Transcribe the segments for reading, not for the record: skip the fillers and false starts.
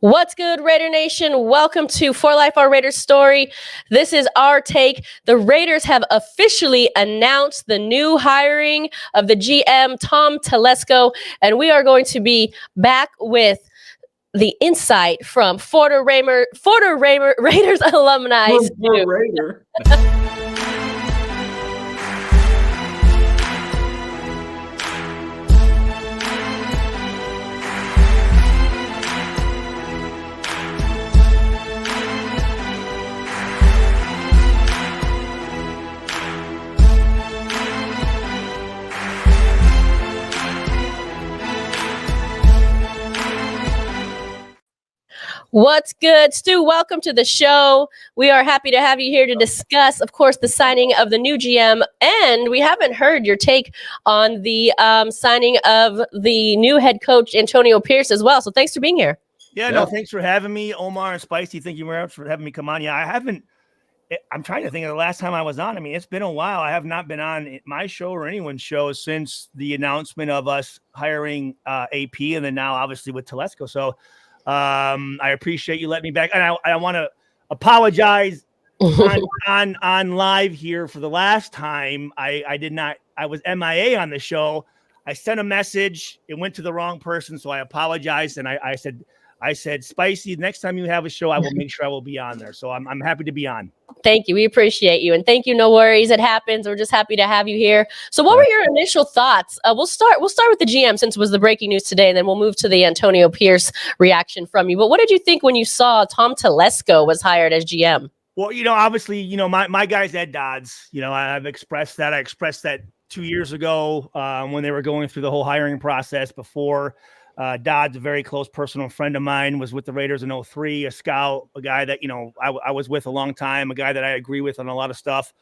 What's good, Raider Nation? Welcome to For Life Our Raiders Story. This is our take. The Raiders have officially announced the new hiring of the GM, Tom Telesco, and we are going to be back with the insight from Raiders alumni. Raider. What's good, Stu? Welcome to the show. We are happy to have you here to discuss, of course, the signing of the new GM. And we haven't heard your take on the signing of the new head coach, Antonio Pierce, as well. So thanks for being here. Yeah, no, thanks for having me, Omar and Spicy. Thank you very much for having me come on. Yeah, I'm trying to think of the last time I was on. I mean, it's been a while. I have not been on my show or anyone's show since the announcement of us hiring AP and then now obviously with Telesco. So I appreciate you letting me back. And I want to apologize on live here for the last time. I was MIA on the show. I sent a message. It went to the wrong person. So I apologized. And I said, Spicy, next time you have a show, I will make sure I will be on there. So I'm happy to be on. Thank you. We appreciate you. And thank you. No worries. It happens. We're just happy to have you here. So what were your initial thoughts? We'll start with the GM since it was the breaking news today, and then we'll move to the Antonio Pierce reaction from you. But what did you think when you saw Tom Telesco was hired as GM? Well, obviously, my guy's Ed Dodds. I've expressed that. I expressed that 2 years ago when they were going through the whole hiring process before. Dodd's a very close personal friend of mine, was with the Raiders in 2003, a scout, a guy that, I was with a long time, a guy that I agree with on a lot of stuff.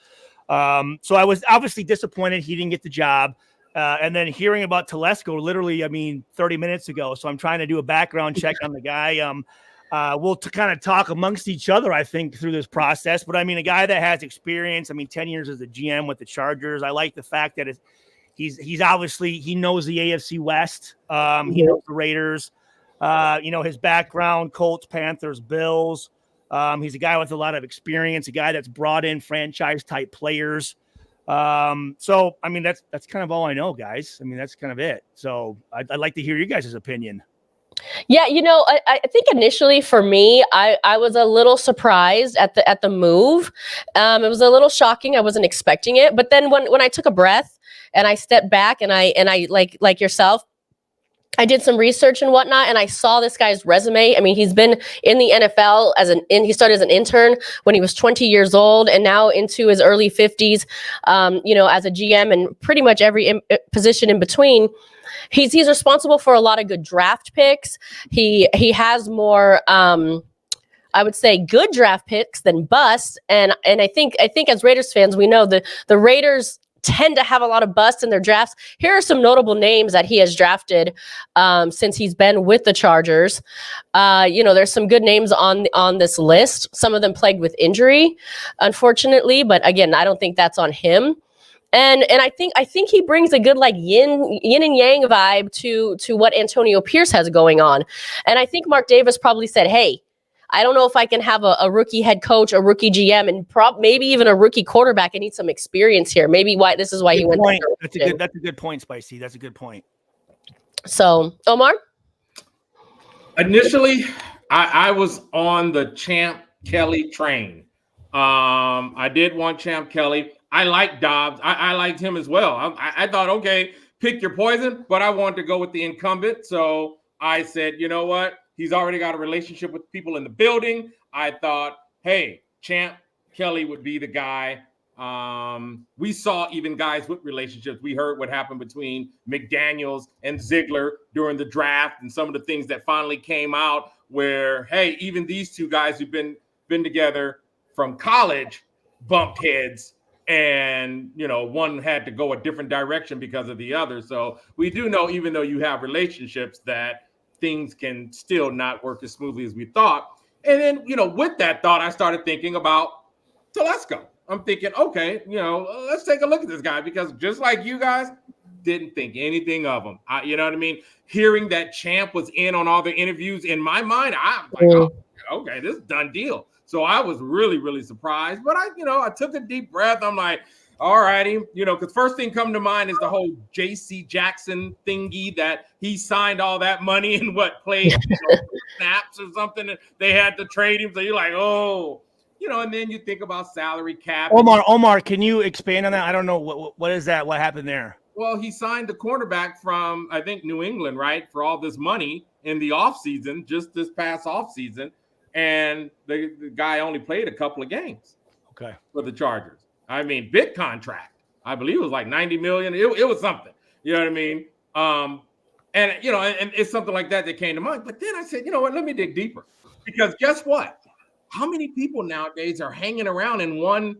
So I was obviously disappointed he didn't get the job. And then hearing about Telesco, literally, 30 minutes ago. So I'm trying to do a background check on the guy. We'll kind of talk amongst each other, I think, through this process. But a guy that has experience, 10 years as a GM with the Chargers. I like the fact that He's obviously, he knows the AFC West. He knows the Raiders. His background, Colts, Panthers, Bills. He's a guy with a lot of experience, a guy that's brought in franchise type players. So that's kind of all I know, guys. That's kind of it. So I'd like to hear you guys' opinion. Yeah, I think initially for me, I was a little surprised at the move. It was a little shocking. I wasn't expecting it. But then when I took a breath and I stepped back and I like yourself, I did some research and whatnot, and I saw this guy's resume. He's been in the NFL he started as an intern when he was 20 years old, and now into his early 50s, as a GM and pretty much every position in between. He's responsible for a lot of good draft picks. He has more, I would say, good draft picks than bust. And I think as Raiders fans, we know the Raiders tend to have a lot of busts in their drafts. Here are some notable names that he has drafted since he's been with the Chargers. There's some good names on this list. Some of them plagued with injury, unfortunately. But again, I don't think that's on him. And I think he brings a good yin and yang vibe to what Antonio Pierce has going on. And I think Mark Davis probably said, hey, I don't know if I can have a rookie head coach, a rookie GM, and maybe even a rookie quarterback. I need some experience here. Maybe this is why he went. That's a good point, Spicy. That's a good point. So, Omar? Initially, I was on the Champ Kelly train. I did want Champ Kelly. I like Dobbs. I liked him as well. I thought, okay, pick your poison, but I wanted to go with the incumbent. So I said, you know what? He's already got a relationship with people in the building. I thought, hey, Champ Kelly would be the guy. We saw even guys with relationships. We heard what happened between McDaniels and Ziegler during the draft and some of the things that finally came out where, hey, even these two guys who've been together from college bumped heads. And, one had to go a different direction because of the other. So we do know, even though you have relationships, that things can still not work as smoothly as we thought. And then, with that thought, I started thinking about Telesco. I'm thinking, okay, let's take a look at this guy, because just like you guys, didn't think anything of him. You know what I mean? Hearing that Champ was in on all the interviews, in my mind, I'm like, oh, okay, this is a done deal. So I was really, really surprised. But I took a deep breath. I'm like, all righty, because first thing come to mind is the whole J.C. Jackson thingy that he signed all that money and played snaps or something, and they had to trade him. So you're like, oh, and then you think about salary cap. Omar, can you expand on that? I don't know what is that? What happened there? Well, he signed the cornerback from, I think, New England, right, for all this money in the offseason, just this past offseason, and the guy only played a couple of games. Okay, for the Chargers. I mean, big contract. I believe it was like $90 million. It was something. You know what I mean? And it's something like that came to mind. But then I said, you know what? Let me dig deeper. Because guess what? How many people nowadays are hanging around in one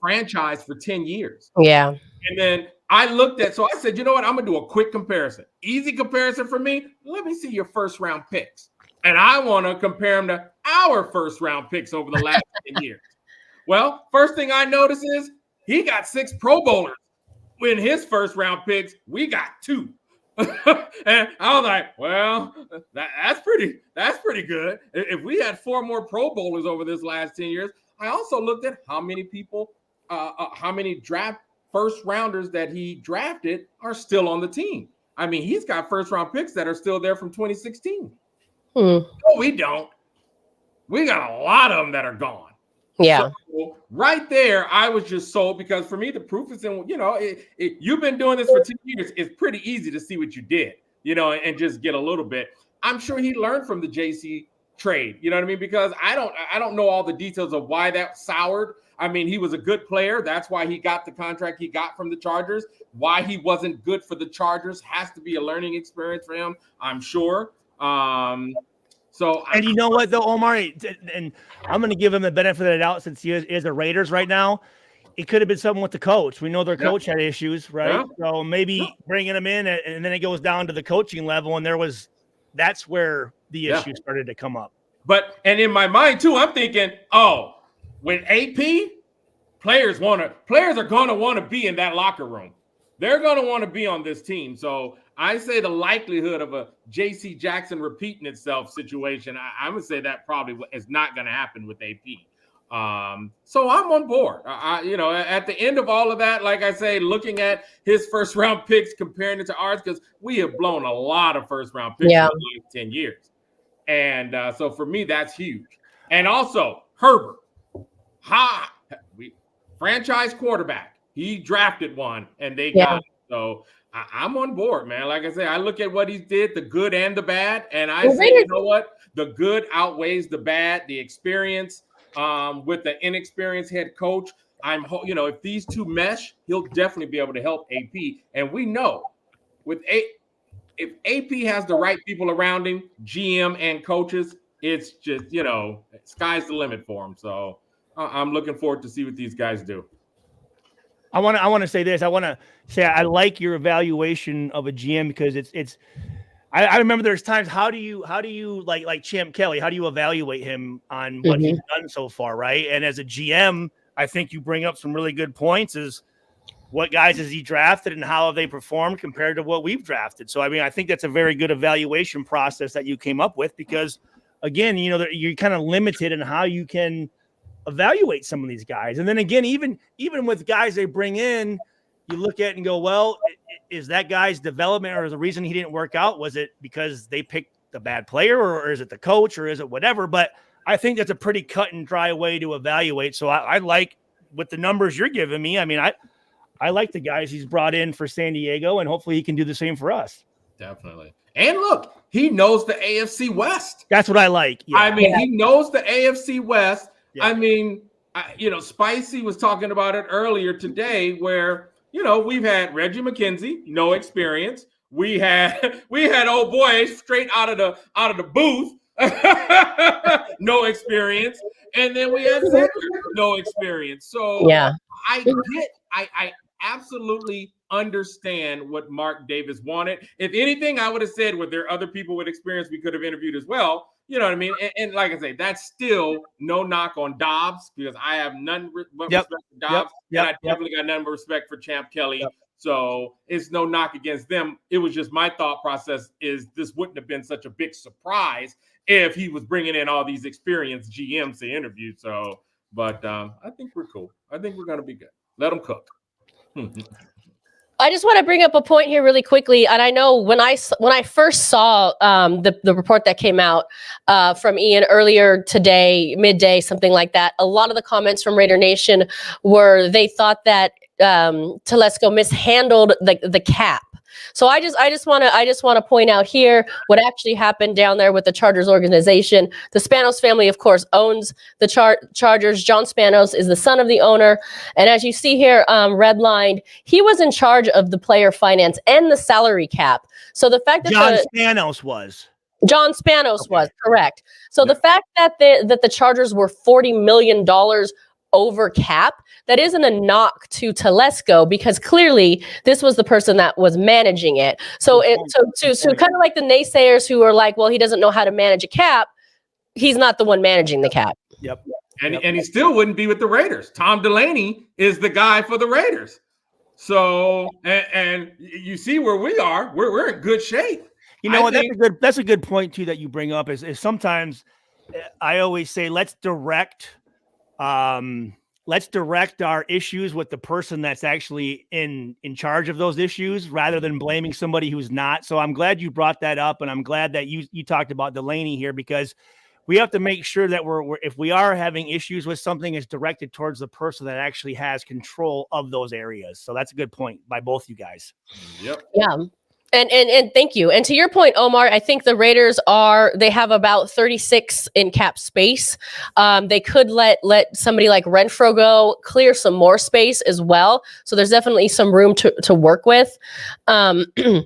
franchise for 10 years? Yeah. And then I so I said, you know what? I'm going to do a quick comparison. Easy comparison for me. Let me see your first round picks. And I want to compare them to our first round picks over the last 10 years. Well, first thing I notice is he got 6 Pro Bowlers. In his first round picks, we got 2. And I was like, well, that's pretty good. If we had 4 more Pro Bowlers over this last 10 years, I also looked at how many people, how many draft first rounders that he drafted are still on the team. I mean, he's got first round picks that are still there from 2016. No, we don't. We got a lot of them that are gone. Yeah. So right there, I was just sold because for me, the proof is in, you've been doing this for 10 years. It's pretty easy to see what you did, and just get a little bit. I'm sure he learned from the JC trade. You know what I mean? Because I don't know all the details of why that soured. I mean, he was a good player. That's why he got the contract he got from the Chargers. Why he wasn't good for the Chargers has to be a learning experience for him, I'm sure. And you know what, though, Omar, and I'm going to give him the benefit of the doubt since he is a Raiders right now. It could have been something with the coach. We know their coach had issues, right? Yeah. So maybe bringing him in, and then it goes down to the coaching level, and that's where the issue started to come up. And in my mind too, I'm thinking, with AP, players are going to want to be in that locker room. They're going to want to be on this team. So I say the likelihood of a J.C. Jackson repeating itself situation, I would say that probably is not going to happen with AP. So I'm on board. At the end of all of that, like I say, looking at his first round picks, comparing it to ours, because we have blown a lot of first round picks in the last 10 years. And so for me, that's huge. And also Herbert, franchise quarterback. He drafted one and they got it. So I'm on board, man. Like I say, I look at what he did, the good and the bad. And I say, you know what? The good outweighs the bad, the experience with the inexperienced head coach. If these two mesh, he'll definitely be able to help AP. And we know if AP has the right people around him, GM and coaches, it's just, sky's the limit for him. So I'm looking forward to see what these guys do. I want to say this. I want to say I like your evaluation of a GM because it's. I remember there's times. How do you like Champ Kelly? How do you evaluate him on what he's done so far, right? And as a GM, I think you bring up some really good points. Is what guys has he drafted and how have they performed compared to what we've drafted? So I mean, I think that's a very good evaluation process that you came up with because, again, you're kind of limited in how you can evaluate some of these guys. And then again, even with guys they bring in, you look at it and go, well, is that guy's development or the reason he didn't work out? Was it because they picked the bad player or is it the coach or is it whatever? But I think that's a pretty cut and dry way to evaluate. So I like with the numbers you're giving me. I mean, I like the guys he's brought in for San Diego and hopefully he can do the same for us. Definitely. And look, he knows the AFC West. That's what I like. Yeah. I mean, he knows the AFC West. Yeah. I mean, Spicy was talking about it earlier today where, we've had Reggie McKenzie, no experience. We had old boy straight out of the booth, no experience. And then we had Zach, no experience. So yeah, I absolutely understand what Mark Davis wanted. If anything, I would have said, were there other people with experience we could have interviewed as well? You know what I mean? And like I say, that's still no knock on Dobbs because I have none but respect for Dobbs. And I definitely got none but respect for Champ Kelly. So it's no knock against them. It was just my thought process is this wouldn't have been such a big surprise if he was bringing in all these experienced GMs to interview. So, but I think we're cool. I think we're going to be good. Let them cook. I just want to bring up a point here really quickly, and I know when I first saw the report that came out from Ian earlier today, midday, something like that, a lot of the comments from Raider Nation were they thought that Telesco mishandled the cap. So I just want to point out here what actually happened down there with the Chargers organization. The Spanos family, of course, owns the Chargers. John Spanos is the son of the owner, and as you see here, redlined, he was in charge of the player finance and the salary cap. So the fact that John Spanos was correct. So the fact that the Chargers were $40 million over cap, that isn't a knock to Telesco, because clearly this was the person that was managing it. So kind of like the naysayers who are like, well, he doesn't know how to manage a cap. He's not the one managing the cap. Yep. And he still wouldn't be with the Raiders. Tom Delaney is the guy for the Raiders. So and you see where we are. We're in good shape. You know what? That's a good point too that you bring up. Is sometimes I always say let's direct our issues with the person that's actually in charge of those issues rather than blaming somebody who's not. So I'm glad you brought that up, and I'm glad that you talked about Delaney here, because we have to make sure that we're if we are having issues with something, it's directed towards the person that actually has control of those areas. So that's a good point by both you guys. Yep. Yeah. And thank you. And to your point, Omar, I think the Raiders they have about 36 in cap space. They could let somebody like Renfro go, clear some more space as well. So there's definitely some room to work with. And a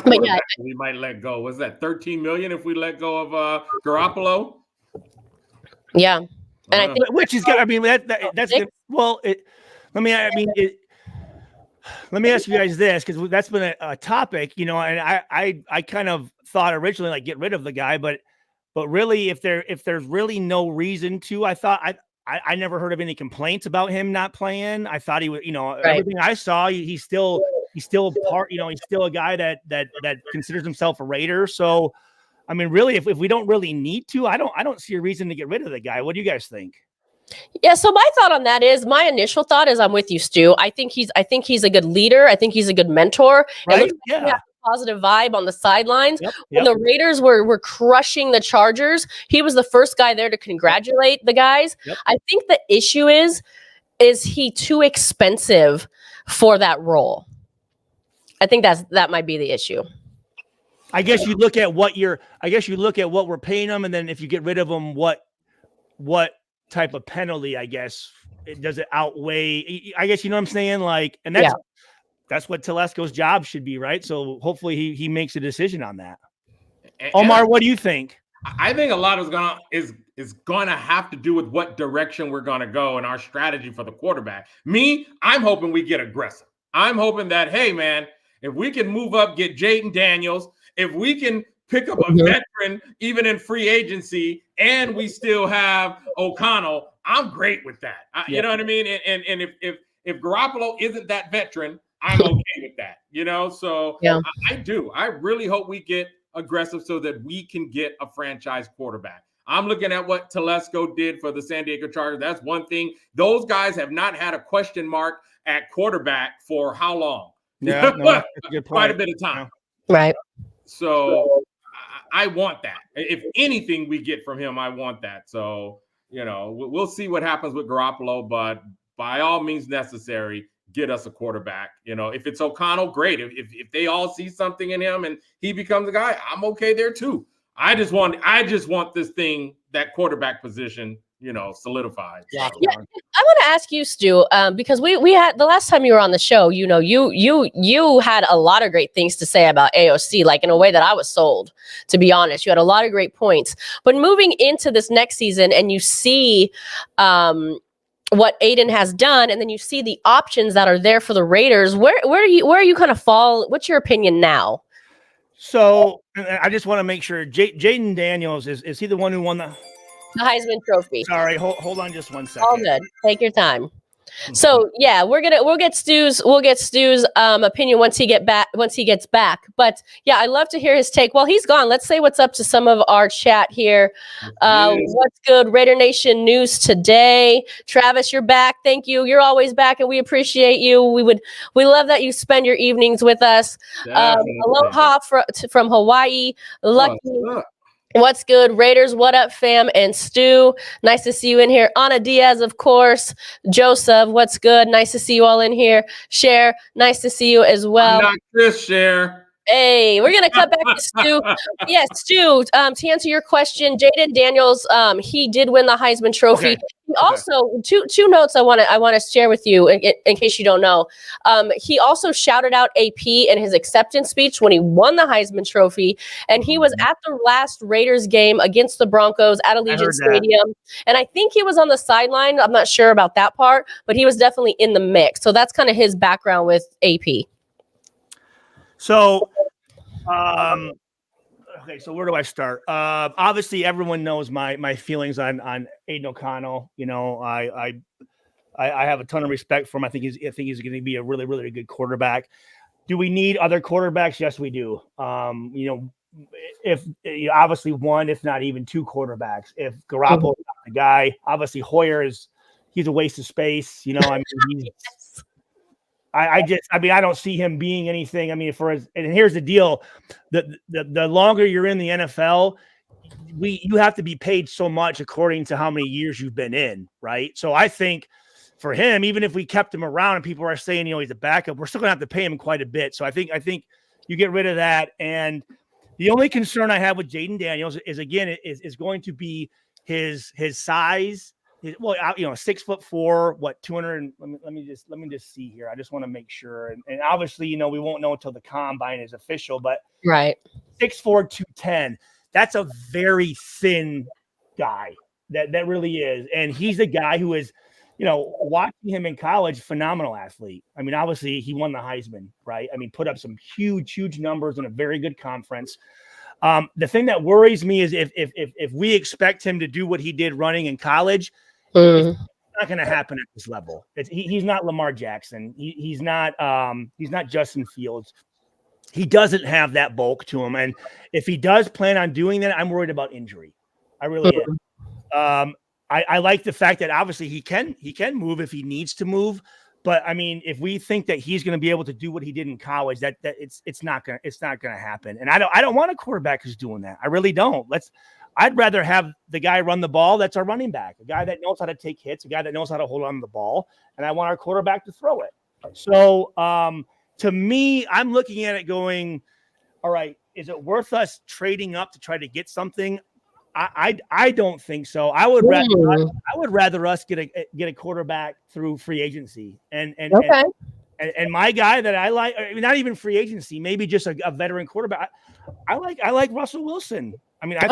quarterback we might let go. Was that $13 million if we let go of Garoppolo? Yeah. And I think which is good. I mean, that's good. Well, let me ask you guys this, because that's been a topic, and I kind of thought originally like get rid of the guy, but really if there's really no reason to, I never heard of any complaints about him not playing. I thought he was, everything I saw, he's still part, he's still a guy that considers himself a Raider. So, I mean, really, if we don't really need to, I don't see a reason to get rid of the guy. What do you guys think? Yeah, so my thought on that is, my initial thought is I'm with you, Stu. I think he's a good leader. I think he's a good mentor. Right? It looks like he has a positive vibe on the sidelines. Yep. When the Raiders were crushing the Chargers, he was the first guy there to congratulate the guys. Yep. I think the issue is he too expensive for that role? I think that might be the issue. I guess you look at what we're paying him, and then if you get rid of him, what type of penalty, I guess, does it outweigh? I guess, you know what I'm saying? Like, and that's what Telesco's job should be, right? So hopefully he makes a decision on that. Omar, what do you think? I think a lot is gonna have to do with what direction we're gonna go and our strategy for the quarterback. I'm hoping we get aggressive. I'm hoping that, hey man, if we can move up, get Jayden Daniels, if we can pick up a veteran, even in free agency, and we still have O'Connell, I'm great with that. You know what I mean? And if Garoppolo isn't that veteran, I'm okay with that. So I do. I really hope we get aggressive so that we can get a franchise quarterback. I'm looking at what Telesco did for the San Diego Chargers. That's one thing. Those guys have not had a question mark at quarterback for how long? Yeah, no, that's a good point. Quite a bit of time. Right. So I want that. If anything we get from him, I want that. So, we'll see what happens with Garoppolo, but by all means necessary, get us a quarterback. If it's O'Connell, great. If they all see something in him and he becomes a guy, I'm okay there too. I just want that quarterback position, solidified. Yeah, I want to ask you, Stu, because we had the last time you were on the show, you had a lot of great things to say about AOC, like in a way that I was sold, to be honest. You had a lot of great points. But moving into this next season, and you see what Aiden has done, and then you see the options that are there for the Raiders, where are you kind of fall? What's your opinion now? So I just want to make sure Jayden Daniels is he the one who won the Heisman Trophy? Sorry, hold on just one second. All good. Take your time. So yeah, we'll get Stu's opinion once he gets back. But yeah, I love to hear his take. While he's gone, let's say what's up to some of our chat here. What's good, Raider Nation news today? Travis, you're back. Thank you. You're always back, and we appreciate you. We love that you spend your evenings with us. Aloha from Hawaii. Lucky. What's good, Raiders? What up, fam? And Stu, nice to see you in here. Ana Diaz, of course. Joseph, what's good? Nice to see you all in here. Cher, nice to see you as well. I'm not Chris, Cher. Hey, we're gonna cut back to Stu. Yes, Stu. To answer your question, Jayden Daniels, he did win the Heisman Trophy. Okay. He also, two notes I want to share with you in case you don't know. He also shouted out AP in his acceptance speech when he won the Heisman Trophy, and he was at the last Raiders game against the Broncos at Allegiant Stadium. And I think he was on the sideline. I'm not sure about that part, but he was definitely in the mix. So that's kind of his background with AP. So, okay, so where do I start? Obviously, everyone knows my feelings on Aiden O'Connell. You know, I have a ton of respect for him. I think he's going to be a really, really good quarterback. Do we need other quarterbacks? Yes, we do. You know, if obviously one, if not even two quarterbacks. If Garoppolo's not the guy, obviously he's a waste of space. You know, I mean, I don't see him being anything. I mean, and here's the deal: the longer you're in the NFL, you have to be paid so much according to how many years you've been in, right? So I think for him, even if we kept him around and people are saying, you know, he's a backup, we're still gonna have to pay him quite a bit. So I think you get rid of that. And the only concern I have with Jayden Daniels is going to be his size. Well, you know, 6'4", 200. Let me just see here. I just want to make sure. And obviously, you know, we won't know until the combine is official, but right. 6'4", 210. That's a very thin guy. That really is. And he's a guy who is, you know, watching him in college, phenomenal athlete. I mean, obviously he won the Heisman, right? I mean, put up some huge numbers in a very good conference. The thing that worries me is if we expect him to do what he did running in college, it's not going to happen at this level. He's not Lamar Jackson. He's not Justin Fields. He doesn't have that bulk to him. And if he does plan on doing that, I'm worried about injury. I really am. I like the fact that obviously he can move if he needs to move. But I mean, if we think that he's going to be able to do what he did in college, that it's not going to happen. And I don't want a quarterback who's doing that. I really don't. I'd rather have the guy run the ball. That's our running back, a guy that knows how to take hits, a guy that knows how to hold on to the ball. And I want our quarterback to throw it. So to me, I'm looking at it going, all right, is it worth us trading up to try to get something? I don't think so. I would rather us get a quarterback through free agency and my guy that I like, I mean, not even free agency, maybe just a veteran quarterback. I like Russell Wilson. I mean, I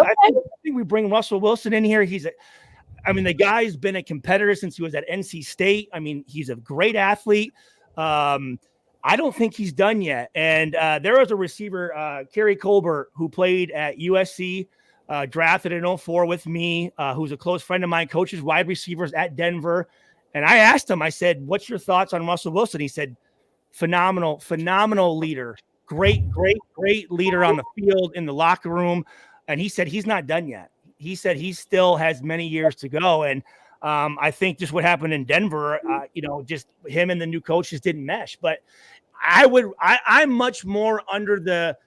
think we bring Russell Wilson in here. The guy's been a competitor since he was at NC State. I mean, he's a great athlete. I don't think he's done yet. And there was a receiver, Kerry Colbert, who played at USC. Drafted in 2004 with me, who's a close friend of mine, coaches wide receivers at Denver. And I asked him, I said, what's your thoughts on Russell Wilson? He said, phenomenal leader. Great leader on the field, in the locker room. And he said he's not done yet. He said he still has many years to go. And I think just what happened in Denver, just him and the new coaches didn't mesh. But I'm much more under the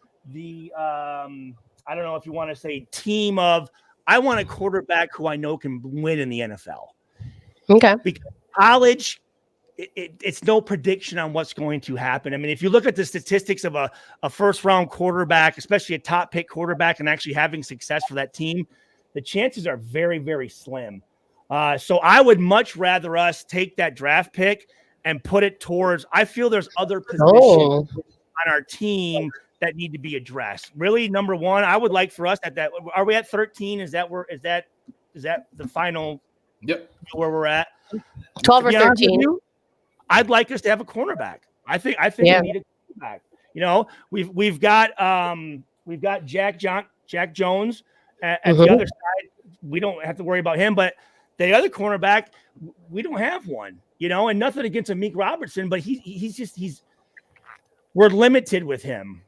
I don't know if you want to say team of, I want a quarterback who I know can win in the NFL. Okay. Because college, it's no prediction on what's going to happen. I mean, if you look at the statistics of a first round quarterback, especially a top pick quarterback, and actually having success for that team, the chances are very, very slim. So I would much rather us take that draft pick and put it towards, I feel there's other positions on our team that need to be addressed. Really, number one, I would like for us that are we at 13? Is that the final? Yep. Where we're at? 12 or 13. I'd like us to have a cornerback. I think we need a cornerback. You know, we've got Jack Jones at the other side. We don't have to worry about him, but the other cornerback, we don't have one. and nothing against Amik Robertson, but we're limited with him,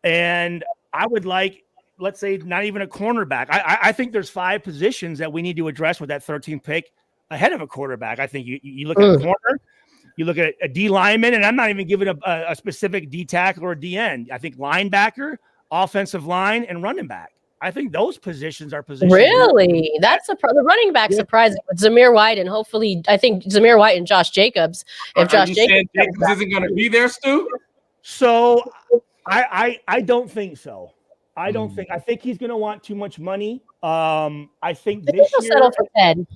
and I would like, let's say, not even a cornerback. I think there's 5 positions that we need to address with that 13th pick ahead of a quarterback. I think you look at a corner, you look at a D lineman, and I'm not even giving a specific D tackle or D end. I think linebacker, offensive line, and running back. I think those positions are positions. Really? That's the running back surprising with Zamir White, and hopefully, I think Zamir White and Josh Jacobs. If Josh Jacobs isn't going to be there, Stu? So I don't think so. I think he's going to want too much money. I think this he'll year. Settle for 10.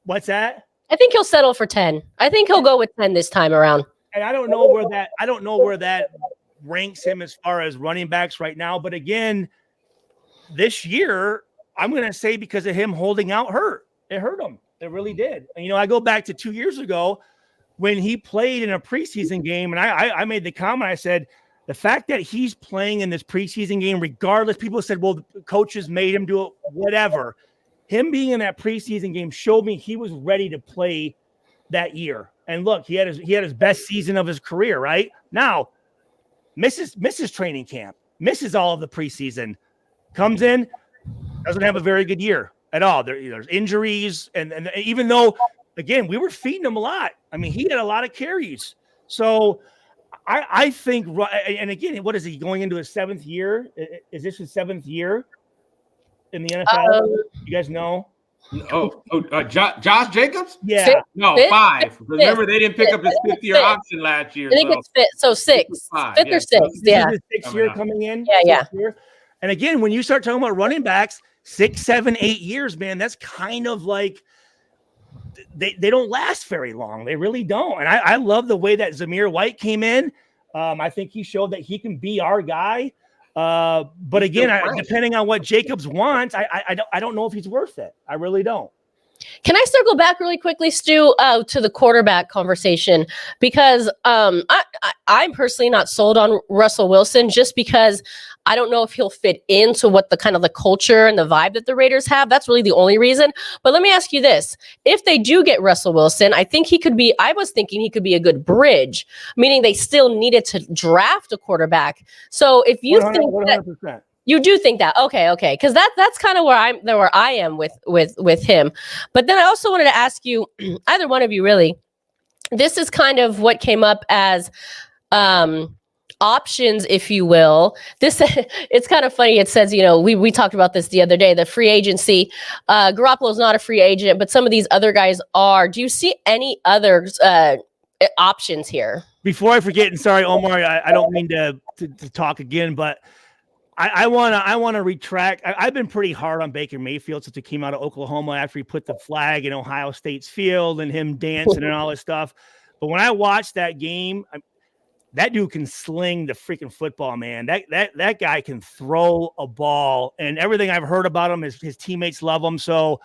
What's that? I think he'll settle for 10. I think he'll go with 10 this time around. And I don't know where that ranks him as far as running backs right now. But again, this year, I'm going to say because of him holding out hurt. It hurt him. It really did. And, I go back to 2 years ago when he played in a preseason game, and I made the comment. I said, the fact that he's playing in this preseason game, regardless, people said, well, the coaches made him do it, whatever. Him being in that preseason game showed me he was ready to play that year. And look, he had his best season of his career, right? Now, misses training camp, misses all of the preseason, comes in, doesn't have a very good year at all. There's injuries, and even though, again, we were feeding him a lot. I mean, he had a lot of carries. So I think, and again, what is he going into his 7th year? Is this his 7th year in the NFL? You guys know? Josh Jacobs? Yeah. No, 5. Remember, they didn't pick up his 5th-year option last year. I think it's fifth. So 6. 5th or 6th. Yeah. This is his 6th year coming in. Yeah. Year. And again, when you start talking about running backs, 6, 7, 8 years, man, that's kind of like they don't last very long. They really don't. And I love the way that Zamir White came in. I think he showed that he can be our guy. But again, depending on what Jacobs wants, I don't know if he's worth it. I really don't. Can I circle back really quickly, Stu, to the quarterback conversation? Because I'm personally not sold on Russell Wilson just because I don't know if he'll fit into what the kind of the culture and the vibe that the Raiders have. That's really the only reason. But let me ask you this. If they do get Russell Wilson, I was thinking he could be a good bridge, meaning they still needed to draft a quarterback. So if you 100%. think that you do think that, okay. Because that's kind of where I am with him. But then I also wanted to ask you, either one of you really, this is kind of what came up as, options, if you will. It's kind of funny. It says, we talked about this the other day, the free agency. Garoppolo's not a free agent, but some of these other guys are. Do you see any other options here? Before I forget, and sorry, Omar, I don't mean to talk again, but I want to retract. I've been pretty hard on Baker Mayfield since he came out of Oklahoma after he put the flag in Ohio State's field and him dancing and all this stuff. But when I watched that game, that dude can sling the freaking football, man. That guy can throw a ball, and everything I've heard about him is his teammates love him. So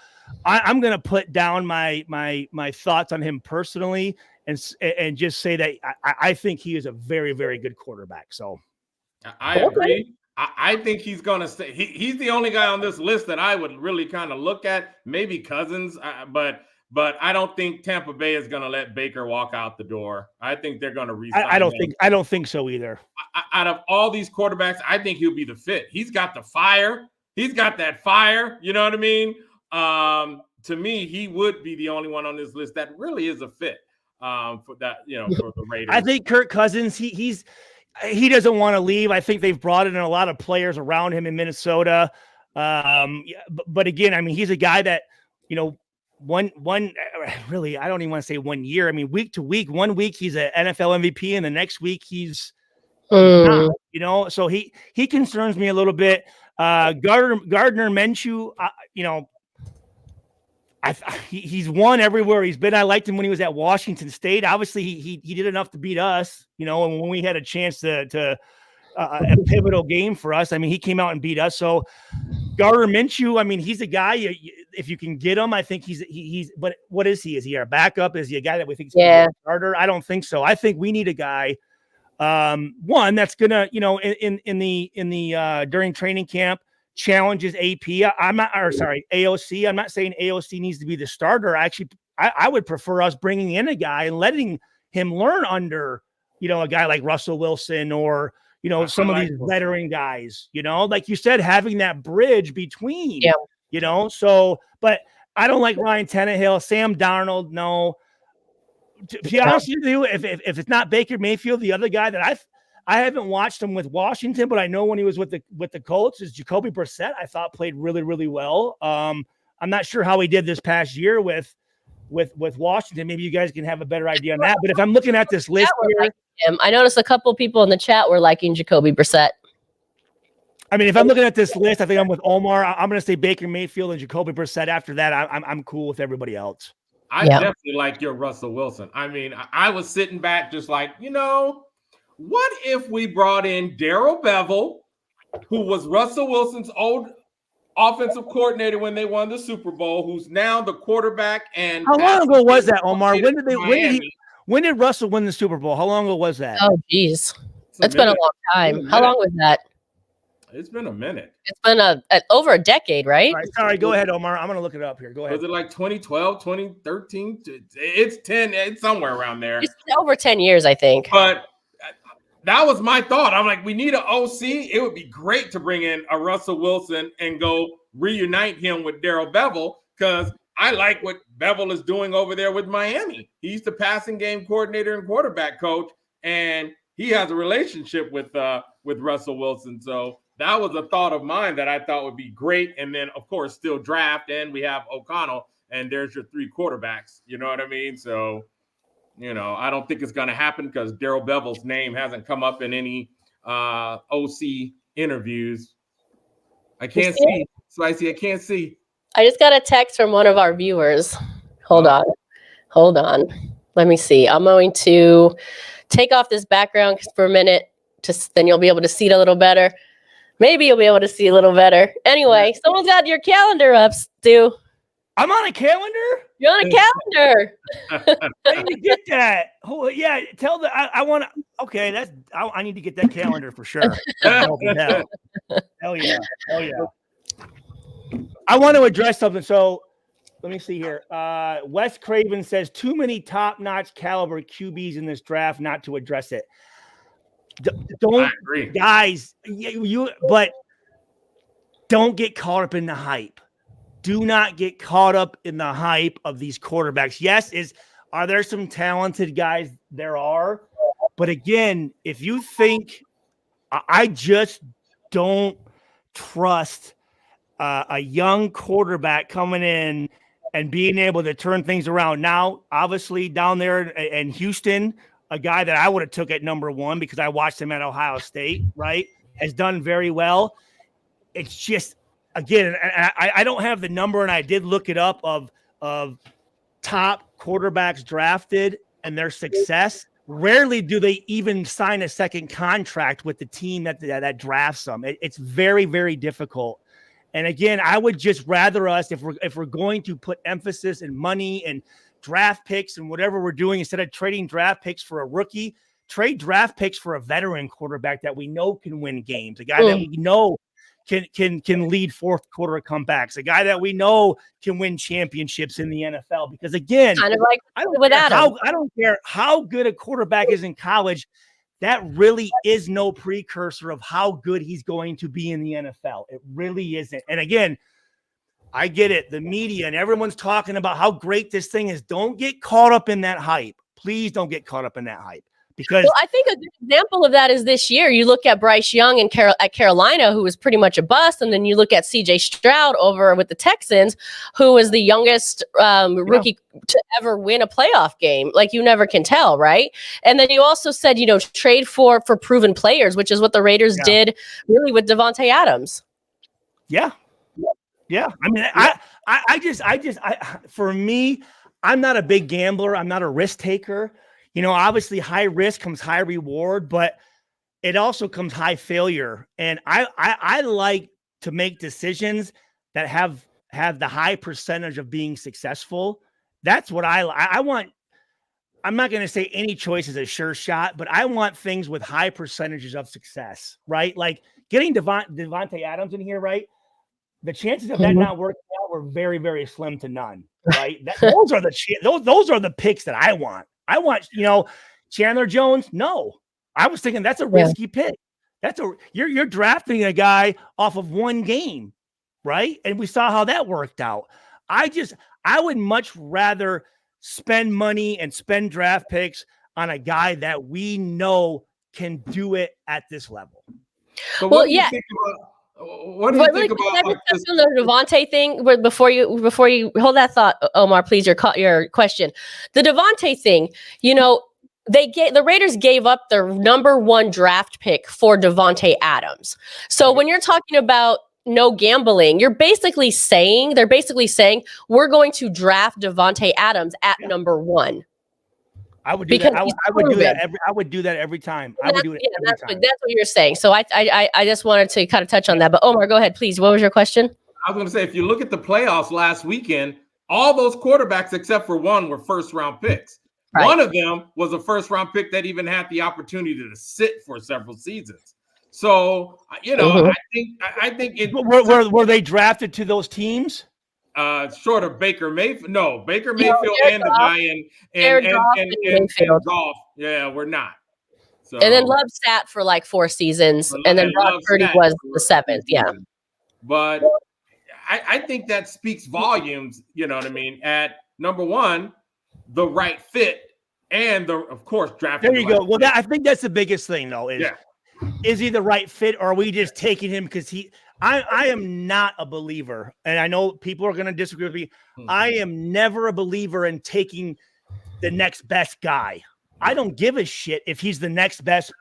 I'm going to put down my thoughts on him personally and just say that I think he is a very, very good quarterback. So I agree. I think he's going to stay. He's the only guy on this list that I would really kind of look at. Maybe Cousins, but I don't think Tampa Bay is going to let Baker walk out the door. I think they're going to resign him. I don't think so either. Out of all these quarterbacks, I think he'll be the fit. He's got the fire. He's got that fire. You know what I mean? To me, he would be the only one on this list that really is a fit for that. For the Raiders. I think Kirk Cousins. He doesn't want to leave. I think they've brought in a lot of players around him in Minnesota. But again, I mean, he's a guy that one really, I don't even want to say 1 year. I mean, week to week, 1 week he's an NFL MVP, and the next week he's not, so he concerns me a little bit. Gardner Minshew, he's won everywhere he's been. I liked him when he was at Washington State. Obviously, he did enough to beat us, and when we had a chance to a pivotal game for us. I mean, he came out and beat us. So Gardner Minshew, I mean, he's a guy, if you can get him, I think he's, but what is he? Is he our backup? Is he a guy that we think is a starter? I don't think so. I think we need a guy, one that's going to, in the during training camp, challenges AOC. I'm not saying AOC needs to be the starter. I would prefer us bringing in a guy and letting him learn under, a guy like Russell Wilson or, some of these veteran guys, like you said, having that bridge between, so, but I don't like Ryan Tannehill, Sam Darnold. No, to be honest with you, if it's not Baker Mayfield, the other guy that I haven't watched him with Washington, but I know when he was with the Colts is Jacoby Brissett. I thought played really, really well. I'm not sure how he did this past year with Washington. Maybe you guys can have a better idea on that. But if I'm looking at this list here, I noticed a couple people in the chat were liking Jacoby Brissett. I mean, if I'm looking at this list, I think I'm with Omar. I'm going to say Baker Mayfield and Jacoby Brissett. After that, I'm cool with everybody else. I definitely like your Russell Wilson. I mean, I was sitting back just like, what if we brought in Darrell Bevell, who was Russell Wilson's old offensive coordinator when they won the Super Bowl, who's now the quarterback. And how long ago was that, Omar? When did Russell win the Super Bowl? How long ago was that? Oh, geez. It's been a long time. How long was that? It's been a minute. It's been over a decade, right? All right, sorry, go ahead, Omar. I'm going to look it up here. Go ahead. Was it like 2012, 2013? It's 10. It's somewhere around there. It's over 10 years, I think. But that was my thought. I'm like, we need an OC. It would be great to bring in a Russell Wilson and go reunite him with Darrell Bevell, because I like what Bevell is doing over there with Miami. He's the passing game coordinator and quarterback coach, and he has a relationship with Russell Wilson. So that was a thought of mine that I thought would be great. And then, of course, still draft, and we have O'Connell, and there's your three quarterbacks. You know what I mean? So, I don't think it's going to happen because Darrell Bevell's name hasn't come up in any OC interviews. I can't see. Spicy, I can't see. I just got a text from one of our viewers. Hold on. Let me see. I'm going to take off this background for a minute. Then you'll be able to see it a little better. Maybe you'll be able to see a little better. Anyway, someone's got your calendar up, Stu. I'm on a calendar? You're on a calendar. I need to get that. Oh, yeah, I want to. Okay, I need to get that calendar for sure. Hell yeah. Hell yeah. I want to address something. So let me see here. Wes Craven says too many top-notch caliber QBs in this draft not to address it. Don't, guys, but don't get caught up in the hype. Do not get caught up in the hype of these quarterbacks. Yes, are there some talented guys? There are. But again, if you think, I just don't trust a young quarterback coming in and being able to turn things around. Now, obviously, down there in Houston, a guy that I would have took at number one because I watched him at Ohio State, right, has done very well. It's just, again, I don't have the number, and I did look it up of top quarterbacks drafted and their success. Rarely do they even sign a second contract with the team that drafts them. It's very, very difficult. And again, I would just rather us, if we're going to put emphasis and money and draft picks and whatever we're doing, instead of trading draft picks for a rookie, trade draft picks for a veteran quarterback that we know can win games, a guy that we know can lead fourth quarter comebacks, a guy that we know can win championships in the NFL. Because again, kind of like I don't care how good a quarterback is in college. That really is no precursor of how good he's going to be in the NFL. It really isn't. And again, I get it. The media and everyone's talking about how great this thing is. Don't get caught up in that hype. Please don't get caught up in that hype. Because I think a good example of that is this year. You look at Bryce Young at Carolina, who was pretty much a bust, and then you look at C.J. Stroud over with the Texans, who was the youngest rookie to ever win a playoff game. Like, you never can tell, right? And then you also said, trade for proven players, which is what the Raiders did really with Devontae Adams. Yeah. I mean, I for me, I'm not a big gambler. I'm not a risk taker. Obviously high risk comes high reward, but it also comes high failure. And I like to make decisions that have the high percentage of being successful. That's what I want. I'm not going to say any choice is a sure shot, but I want things with high percentages of success, right? Like getting Devontae Adams in here, right? the chances of that not working out were very, very slim to none. Right? Those are the picks that I want. I want, Chandler Jones. No, I was thinking that's a risky pick. You're drafting a guy off of one game, right? And we saw how that worked out. I would much rather spend money and spend draft picks on a guy that we know can do it at this level. So what do you think about the Devontae thing? Before you hold that thought, Omar, please, your question. The Devontae thing, the Raiders gave up their number 1 draft pick for Devontae Adams. So when you're talking about no gambling, they're basically saying we're going to draft Devontae Adams at number 1. I would do that. I would do that every time. I would do it every time. That's what you're saying. So I just wanted to kind of touch on that. But Omar, go ahead, please. What was your question? I was going to say, if you look at the playoffs last weekend, all those quarterbacks except for one were first-round picks. Right. One of them was a first-round pick that even had the opportunity to sit for several seasons. So, I think were they drafted to those teams? Short of Baker Mayfield. No, Baker Mayfield and the guy and Golf. Yeah, we're not. So, and then Love sat for like 4 seasons, and then Brock Purdy was the 7th. Yeah. But I think that speaks volumes, you know what I mean? At number 1, the right fit, and of course, drafting. There you go. Well, I think that's the biggest thing, though, is he the right fit, or are we just taking him because I am not a believer, and I know people are going to disagree with me. I am never a believer in taking the next best guy. I don't give a shit if he's the next best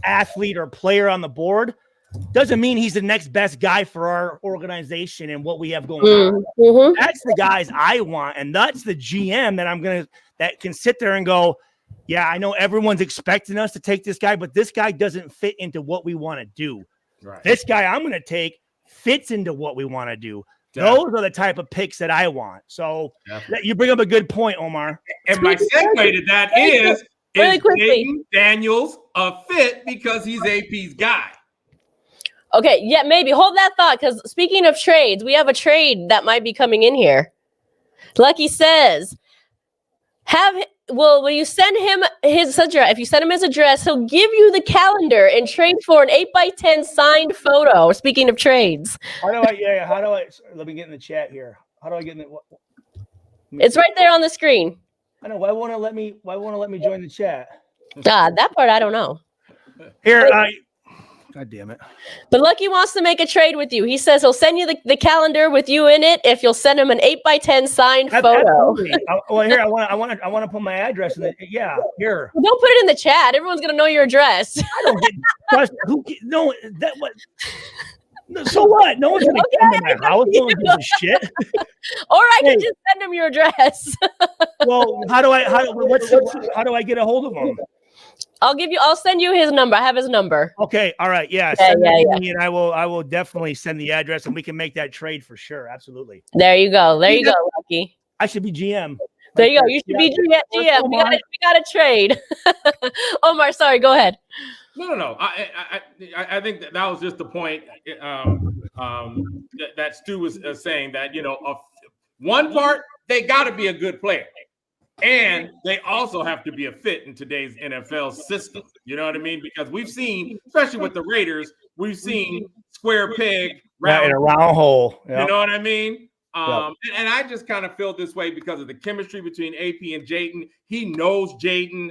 athlete or player on the board. Doesn't mean he's the next best guy for our organization and what we have going on. Mm-hmm. That's the guys I want, and that's the GM that can sit there and go, yeah, I know everyone's expecting us to take this guy, but this guy doesn't fit into what we want to do. Right. This guy I'm going to take fits into what we want to do. Definitely. Those are the type of picks that I want. So you bring up a good point, Omar. And my segue to that is Jayden Daniels a fit because he's AP's guy? Okay, yeah, maybe. Hold that thought, because speaking of trades, we have a trade that might be coming in here. Lucky says, will you send him his address? If you send him his address, he'll give you the calendar and trade for an 8x10 signed photo. Speaking of trades. How do I let me get in the chat here. How do I get in It's right there on the screen. I know. Why won't it let me join the chat? That part I don't know. Here, God damn it. But Lucky wants to make a trade with you. He says he'll send you the calendar with you in it if you'll send him an 8x10 signed photo. Here, I want to put my address in it. Yeah, here. Well, don't put it in the chat. Everyone's gonna know your address. I don't get trust. So what? No one's gonna come to my house. No one gives a shit. Or I can just send him your address. Well, how do I get a hold of him? I'll send you his number. I have his number. Okay. All right. Yeah. Send it to me, and I will definitely send the address, and we can make that trade for sure. Absolutely. There you go, Lucky. I should be GM. There you go. You should be GM. We got a trade. Omar, sorry. Go ahead. No. I think that was just the point that Stu was saying, that one part, they got to be a good player. And they also have to be a fit in today's NFL system. You know what I mean? Because we've seen, especially with the Raiders, we've seen square peg, in a round hole. Yep. You know what I mean? And I just kind of feel this way because of the chemistry between AP and Jayden. He knows Jayden.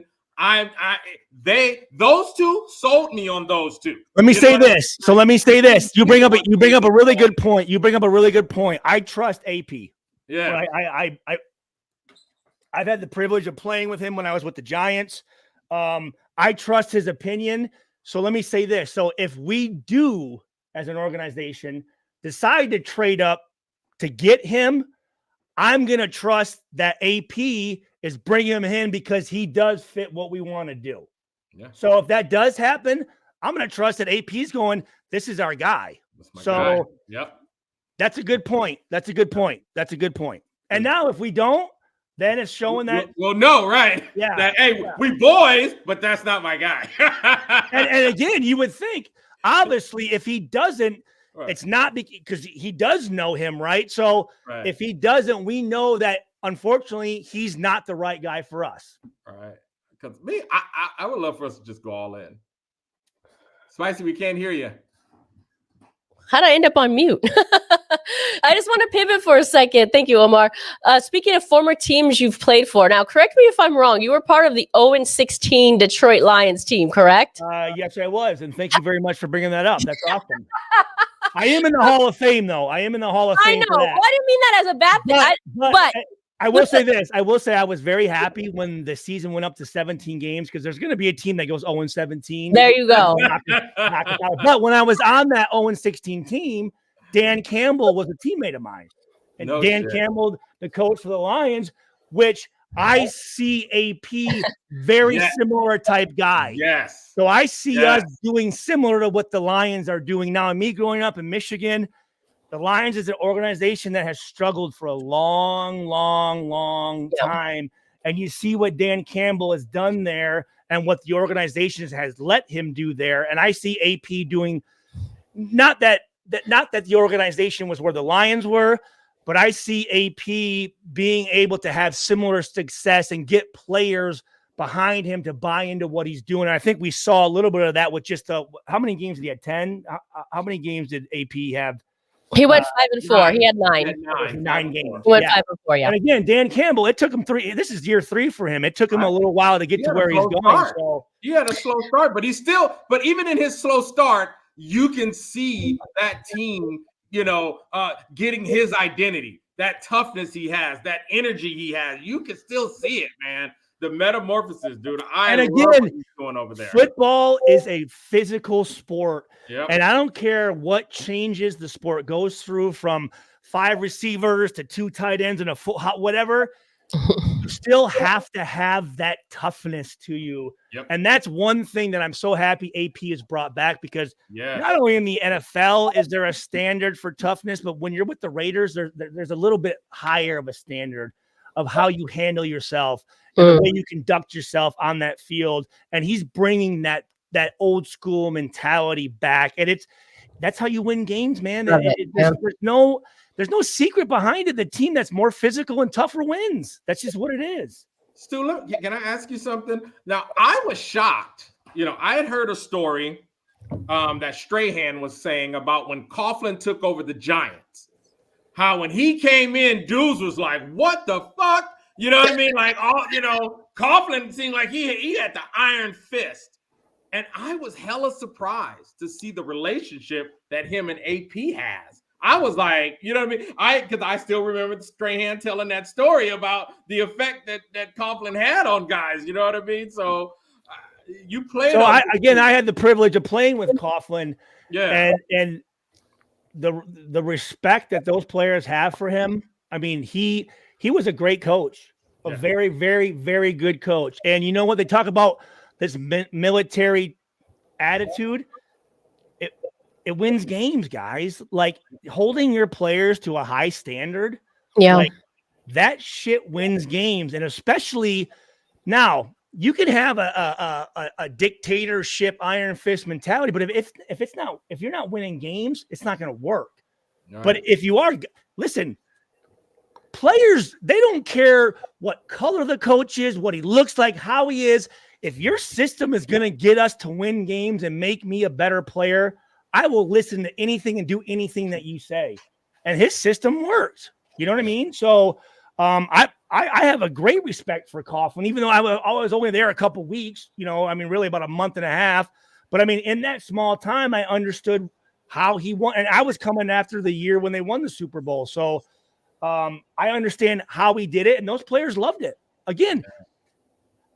Those two sold me on those two. Let me say this. You bring up a really good point. I trust AP. Yeah. I've had the privilege of playing with him when I was with the Giants. I trust his opinion. So let me say this. So if we do, as an organization, decide to trade up to get him, I'm going to trust that AP is bringing him in because he does fit what we want to do. Yeah. So if that does happen, I'm going to trust that AP's going, this is our guy. Guy. Yep. That's a good point. And now if we don't, then it's showing that. Well, no, right? Yeah. That, hey, we boys, but that's not my guy. and again, you would think, obviously, if he doesn't, Right. It's not because he does know him, right? So Right. if he doesn't, we know that unfortunately he's not the right guy for us. Right. Because me, I would love for us to just go all in. Spicy, we can't hear you. How'd I end up on mute? I just want to pivot for a second. Thank you, Omar. Speaking of former teams you've played for, now correct me if I'm wrong. You were part of the 0-16 Detroit Lions team, correct? Yes, I was. And thank you very much for bringing that up. That's awesome. I am in the Hall of Fame, though. I am in the Hall of Fame. I know. Well, I didn't mean that as a bad thing. But I will say this. I will say I was very happy when the season went up to 17 games because there's going to be a team that goes 0-17. There you go. But when I was on that 0-16 team, Dan Campbell was a teammate of mine. And Dan Campbell, the coach for the Lions, which I see AP very similar type guy. Yes. So I see us doing similar to what the Lions are doing now. And me growing up in Michigan, the Lions is an organization that has struggled for a long time. And you see what Dan Campbell has done there and what the organization has let him do there. And I see AP doing not that the organization was where the Lions were, but I see AP being able to have similar success and get players behind him to buy into what he's doing. And I think we saw a little bit of that with just how many games did he have? 10? How many games did AP have? He went 5-4. He had 9. Nine games. He went 5-4, yeah. And again, Dan Campbell, it took him 3. This is year 3 for him. It took him a little while to get to where he's going. So he had a slow start, but even in his slow start, you can see that team, getting his identity, that toughness he has, that energy he has. You can still see it, man. The metamorphosis, dude. I love what he's doing over there. Football is a physical sport. Yep. And I don't care what changes the sport goes through, from 5 receivers to 2 tight ends and a full whatever. You still have to have that toughness to you. Yep. And that's one thing that I'm so happy AP has brought back, because not only in the NFL is there a standard for toughness, but when you're with the Raiders, there's a little bit higher of a standard of how you handle yourself and the way you conduct yourself on that field. And he's bringing that old school mentality back. And that's how you win games, man. There's no secret behind it. The team that's more physical and tougher wins. That's just what it is. Stu, look, can I ask you something? Now, I was shocked. I had heard a story that Strahan was saying about when Coughlin took over the Giants. How when he came in, dudes was like, what the fuck? You know what I mean? Like, Coughlin seemed like he had the iron fist. And I was hella surprised to see the relationship that him and AP has. I was like, you know what I mean? Because I still remember Strahan telling that story about the effect that Coughlin had on guys. You know what I mean? So you played. So I had the privilege of playing with Coughlin. Yeah. And the respect that those players have for him. I mean, he was a great coach, a very, very, very good coach. And you know what? They talk about this military attitude. It wins games, guys. Like, holding your players to a high standard. Yeah. Like, that shit wins games. And especially now, you can have a dictatorship, iron fist mentality, but if you're not winning games, it's not going to work. Right. But if you are, listen, players, they don't care what color the coach is, what he looks like, how he is. If your system is going to get us to win games and make me a better player, I will listen to anything and do anything that you say. And his system works. You know what I mean? So I have a great respect for Coughlin, even though I was only there a couple weeks, really about a month and a half. But I mean, in that small time, I understood how he won. And I was coming after the year when they won the Super Bowl. So I understand how he did it. And those players loved it. Again,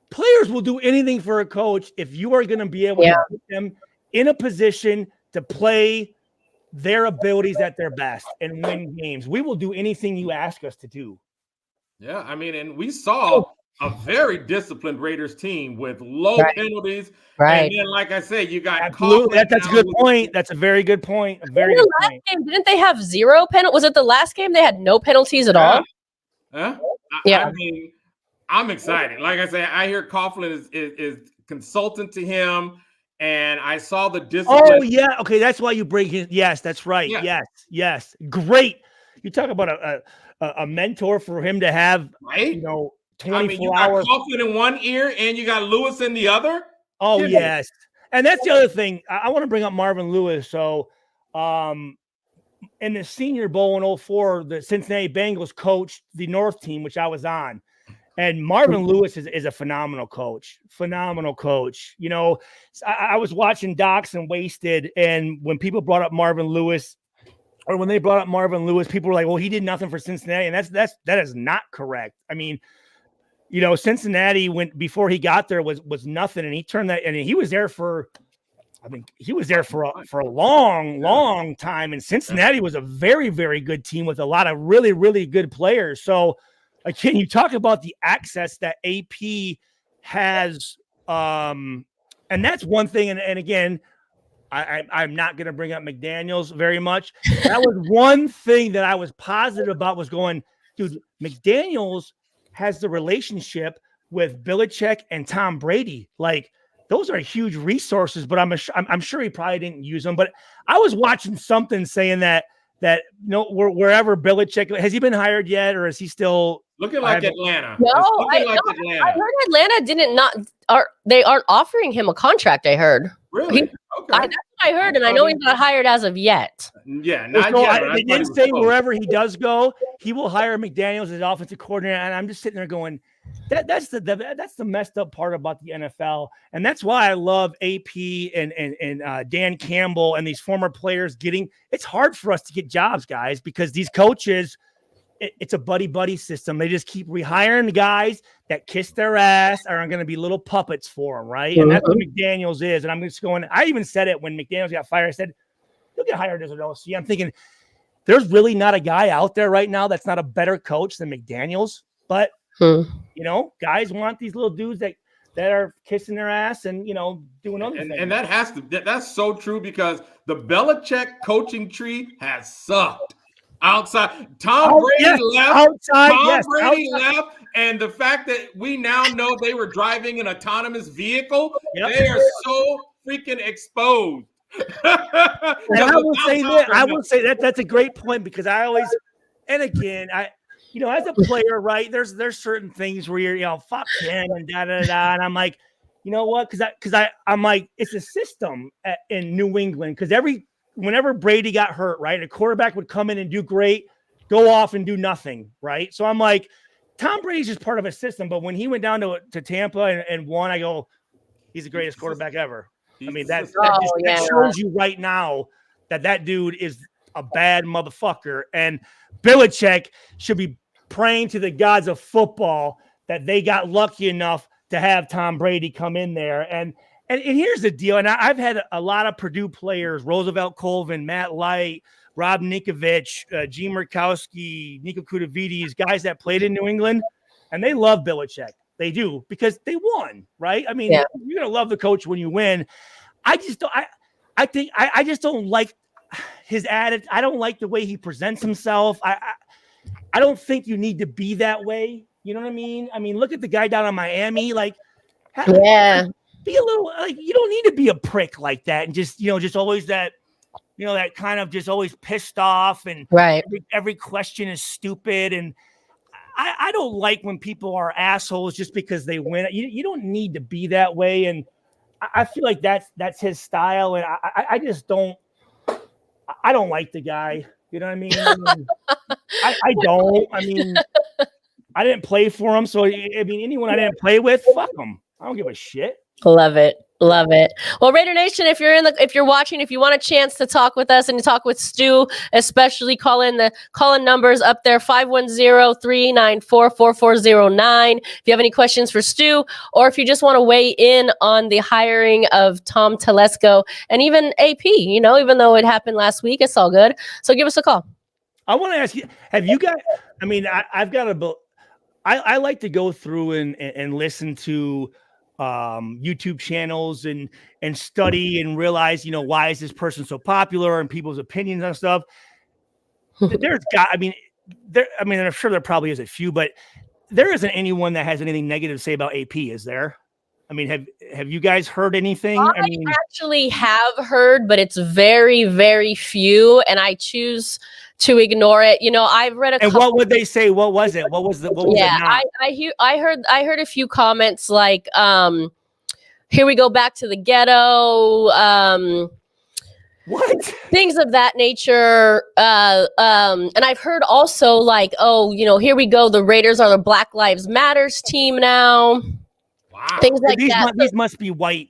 players will do anything for a coach if you are going to be able to put them in a position to play their abilities at their best and win games. We will do anything you ask us to do. Yeah, I mean, and we saw a very disciplined Raiders team with low penalties. Right. And then, like I said, you got that's a good point. That's a very good point. A very good point. Game, didn't they have 0 penalties? Was it the last game they had no penalties at all? Huh? Yeah. I mean, I'm excited. Like I said, I hear Coughlin is consultant to him. and I saw the discipline. Oh yeah, okay, that's why you bring him. Yes, that's right. Yeah. Yes, great. You talk about a mentor for him to have, Right? you know, 24 I mean, you hours. got Coughlin in one ear and you got Lewis in the other. Oh yes, and that's the other thing. I want to bring up Marvin Lewis. So, in the Senior Bowl in 2004, the Cincinnati Bengals coached the North team, which I was on. And Marvin Lewis is a phenomenal coach. You know, I was watching Docs and Wasted, and when people brought up Marvin Lewis, or when they brought up Marvin Lewis, people were like, well, he did nothing for Cincinnati. And that is not correct. I mean, you know, Cincinnati before he got there was nothing. And he turned that, and he was there for, I mean, he was there for a long time. And Cincinnati was a very, very good team with a lot of really, really good players. So, again, you talk about the access that AP has, and that's one thing. And again, I'm not going to bring up McDaniels very much. That was one thing that I was positive about, was going, dude, McDaniels has the relationship with Belichick and Tom Brady. Like, those are huge resources, but I'm sure he probably didn't use them. But I was watching something saying that wherever Belichick, has he been hired yet, or is he still looking like Atlanta? No, I heard Atlanta they aren't offering him a contract. I heard. Really? Okay. That's what I heard, and I know he's not hired as of yet. Yeah, not yet. They didn't say wherever he does go, he will hire McDaniels as offensive coordinator. And I'm just sitting there going, that's the messed up part about the NFL, and that's why I love AP and Dan Campbell and these former players getting. It's hard for us to get jobs, guys, because these coaches, it's a buddy system. They just keep rehiring the guys that kiss their ass are going to be little puppets for them, right? And that's what McDaniels is. And I'm just going. I even said it when McDaniels got fired. I said, "You'll get hired as an OC." I'm thinking, there's really not a guy out there right now that's not a better coach than McDaniels, but. You know, guys want these little dudes that are kissing their ass and, you know, doing other things. And that's so true, because the Belichick coaching tree has sucked. Outside, Tom Brady left. Tom Brady left, and the fact that we now know they were driving an autonomous vehicle, they are so freaking exposed. And I will say that's a great point, because I always, and again, you know, as a player, right, there's certain things where you're, you know, fuck him and da-da-da. And I'm like, you know what? Because I'm like, it's a system in New England. Because whenever Brady got hurt, right, a quarterback would come in and do great, go off and do nothing, right? So I'm like, Tom Brady's just part of a system. But when he went down to Tampa and won, I go, he's the greatest quarterback ever. I mean, that shows you right now that dude is a bad motherfucker. And Belichick should be praying to the gods of football that they got lucky enough to have Tom Brady come in there. And here's the deal. And I've had a lot of Purdue players, Roosevelt Colvin, Matt Light, Rob Ninkovich, Gene Murkowski, Nico Kudavides, guys that played in New England, and they love Belichick. They do, because they won, right? I mean, you're going to love the coach when you win. I just don't like his attitude. I don't like the way he presents himself. I don't think you need to be that way. You know what I mean? I mean, look at the guy down in Miami. Like, be a little, like, you don't need to be a prick like that. And just, you know, just always that, you know, that kind of just always pissed off, and every question is stupid. And I don't like when people are assholes just because they win. You don't need to be that way. And I feel like that's his style. And I just don't. I don't like the guy. You know what I mean? I don't. I mean, I didn't play for him. So, I mean, anyone I didn't play with, fuck them. I don't give a shit. Love it. Well, Raider Nation, if you're watching, if you want a chance to talk with us and to talk with Stu, especially call in numbers up there, 510-394-4409. If you have any questions for Stu, or if you just want to weigh in on the hiring of Tom Telesco and even AP, you know, even though it happened last week, it's all good. So give us a call. I want to ask you, have you got, I mean, I like to go through and listen to YouTube channels and study and realize, you know, why is this person so popular and people's opinions on stuff. I'm sure there probably is a few, but there isn't anyone that has anything negative to say about AP, is there? I mean, have you guys heard anything? I actually have heard, but it's very, very few, and I choose to ignore it. I've read a And couple. what would they say? What was it? What was it not? I heard a few comments like, here we go back to the ghetto, What? things of that nature. And I've heard also like, oh, here we go. The Raiders are the Black Lives Matters team now. Wow. Things like that. These must be white.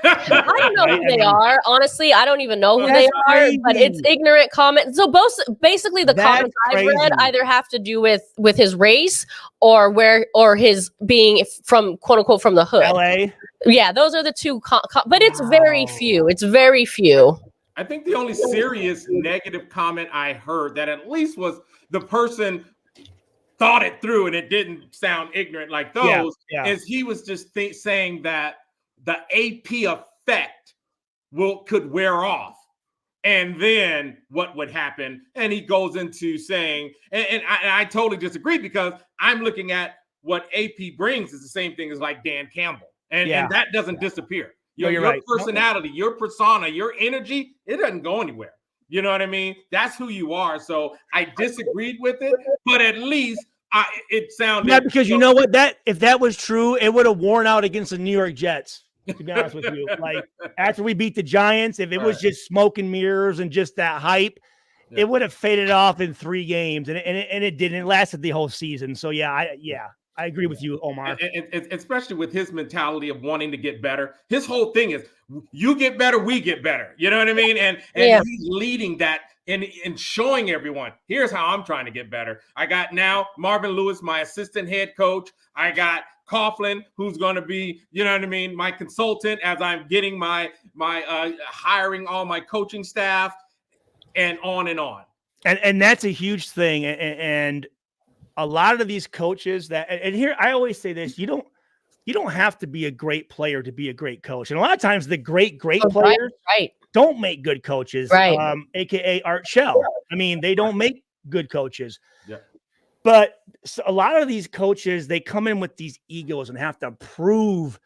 I don't know who they are. Honestly, I don't even know who That's they are, crazy. but it's ignorant comments. So basically the That's comments I've read crazy. either have to do with his race or his being from, quote unquote, from the hood. LA. Yeah, those are the two, but it's very few. It's very few. I think the only serious negative comment I heard that at least was the person thought it through and it didn't sound ignorant like those is he was just saying that the AP effect could wear off. And then what would happen? And he goes into saying, and I totally disagree because I'm looking at what AP brings is the same thing as like Dan Campbell. And that doesn't disappear. Your right. personality, your persona, your energy, it doesn't go anywhere. You know what I mean? That's who you are. So I disagreed with it, but at least it sounded. Yeah, because you know what? If that was true, it would have worn out against the New York Jets. To be honest with you, like after we beat the Giants, if it was just smoke and mirrors and just that hype, it would have faded off in 3 games, and it didn't. It lasted the whole season. So I agree with you, Omar. And especially with his mentality of wanting to get better. His whole thing is, you get better, we get better. You know what I mean? And he's leading that and showing everyone, here's how I'm trying to get better. I got now Marvin Lewis, my assistant head coach. I got Coughlin, who's going to be, you know what I mean, my consultant as I'm getting my hiring all my coaching staff and on and on. And that's a huge thing. And a lot of these coaches and here, I always say this, you don't have to be a great player to be a great coach. And a lot of times the great players don't make good coaches, AKA Art Shell. I mean, they don't make good coaches. Yeah. But a lot of these coaches, they come in with these egos and have to prove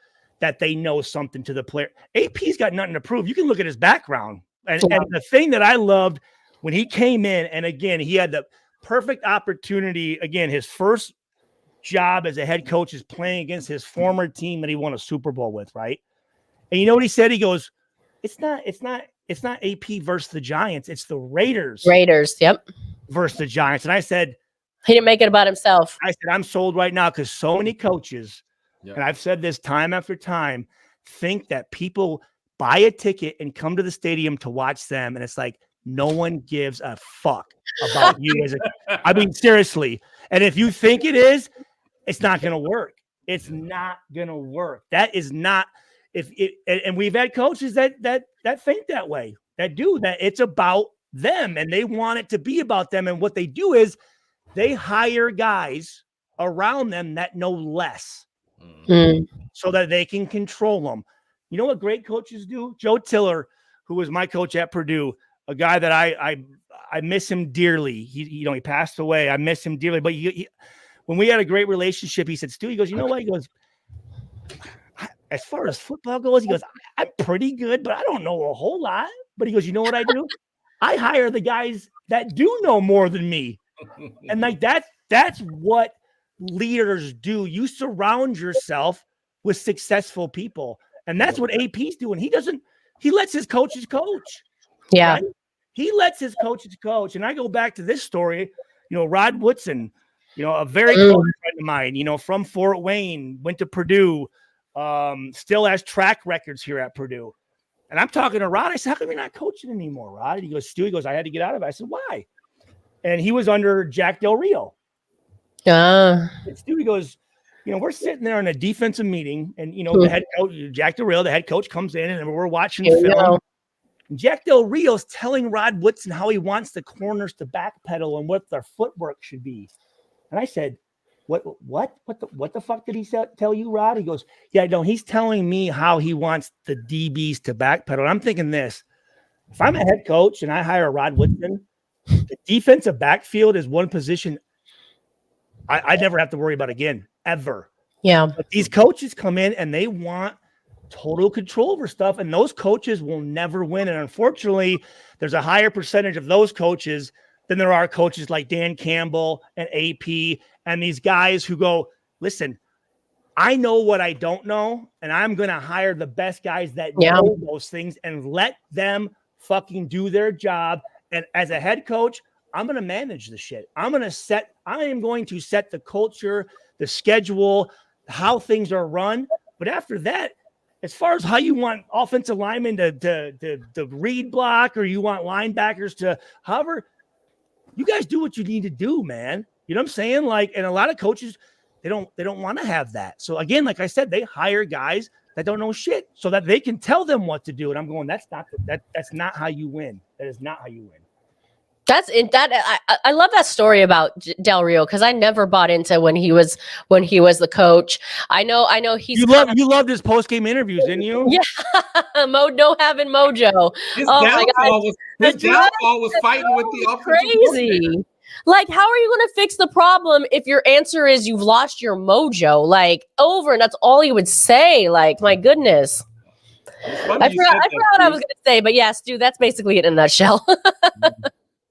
that they know something to the player. AP's got nothing to prove. You can look at his background. And the thing that I loved when he came in, and again, he had the perfect opportunity. Again, his first job as a head coach is playing against his former team that he won a Super Bowl with, right? And you know what he said? He goes, it's not AP versus the Giants. It's the Raiders. Yep. Versus the Giants. And I said, he didn't make it about himself. I said, I'm sold right now because so many coaches, and I've said this time after time, think that people buy a ticket and come to the stadium to watch them. And it's like, no one gives a fuck about you I mean, seriously. And if you think it is, it's not going to work. It's not going to work. That is not and we've had coaches that think that way, that do that. It's about them and they want it to be about them. And what they do is they hire guys around them that know less so that they can control them. You know what great coaches do? Joe Tiller, who was my coach at Purdue, a guy that I miss him dearly. He passed away. I miss him dearly. But when we had a great relationship, he said, Stu, he goes, you know what? He goes, as far as football goes, he goes, I'm pretty good, but I don't know a whole lot. But he goes, you know what I do? I hire the guys that do know more than me. And like that's what leaders do. You surround yourself with successful people. And that's what AP's doing. He lets his coaches coach. Yeah. Right? He lets his coaches coach. And I go back to this story, Rod Woodson, a very close friend of mine, from Fort Wayne, went to Purdue, still has track records here at Purdue. And I'm talking to Rod. I said, how come you're not coaching anymore, Rod? And he goes, Stu, I had to get out of it. I said, why? And he was under Jack Del Rio. And Stu, goes, we're sitting there in a defensive meeting, and the head coach, Jack Del Rio, the head coach, comes in, and we're watching film. And Jack Del Rio's telling Rod Woodson how he wants the corners to backpedal and what their footwork should be. And I said, What the fuck did he tell you, Rod? He goes, yeah, no, he's telling me how he wants the DBs to backpedal. And I'm thinking this: if I'm a head coach and I hire Rod Woodson, the defensive backfield is one position I never have to worry about again, ever. Yeah. But these coaches come in and they want total control over stuff, and those coaches will never win. And unfortunately, there's a higher percentage of those coaches than there are coaches like Dan Campbell and AP and these guys who go, listen, I know what I don't know, and I'm going to hire the best guys that know those things and let them fucking do their job. And as a head coach, I'm going to manage the shit. I am going to set the culture, the schedule, how things are run. But after that, as far as how you want offensive linemen to read block, or you want linebackers to however, you guys do what you need to do, man. You know what I'm saying? Like, and a lot of coaches, they don't want to have that. So again, like I said, they hire guys that don't know shit so that they can tell them what to do. And I'm going, that's not how you win. That is not how you win. I love that story about Del Rio, because I never bought into when he was the coach. I know he's you loved his post game interviews, didn't you? Yeah, no having mojo. His downfall was fighting with the offensive crazy. Like, how are you going to fix the problem if your answer is you've lost your mojo? Like, over, and that's all he would say. Like, my goodness. I forgot what I was going to say, but yes, dude, that's basically it in a nutshell.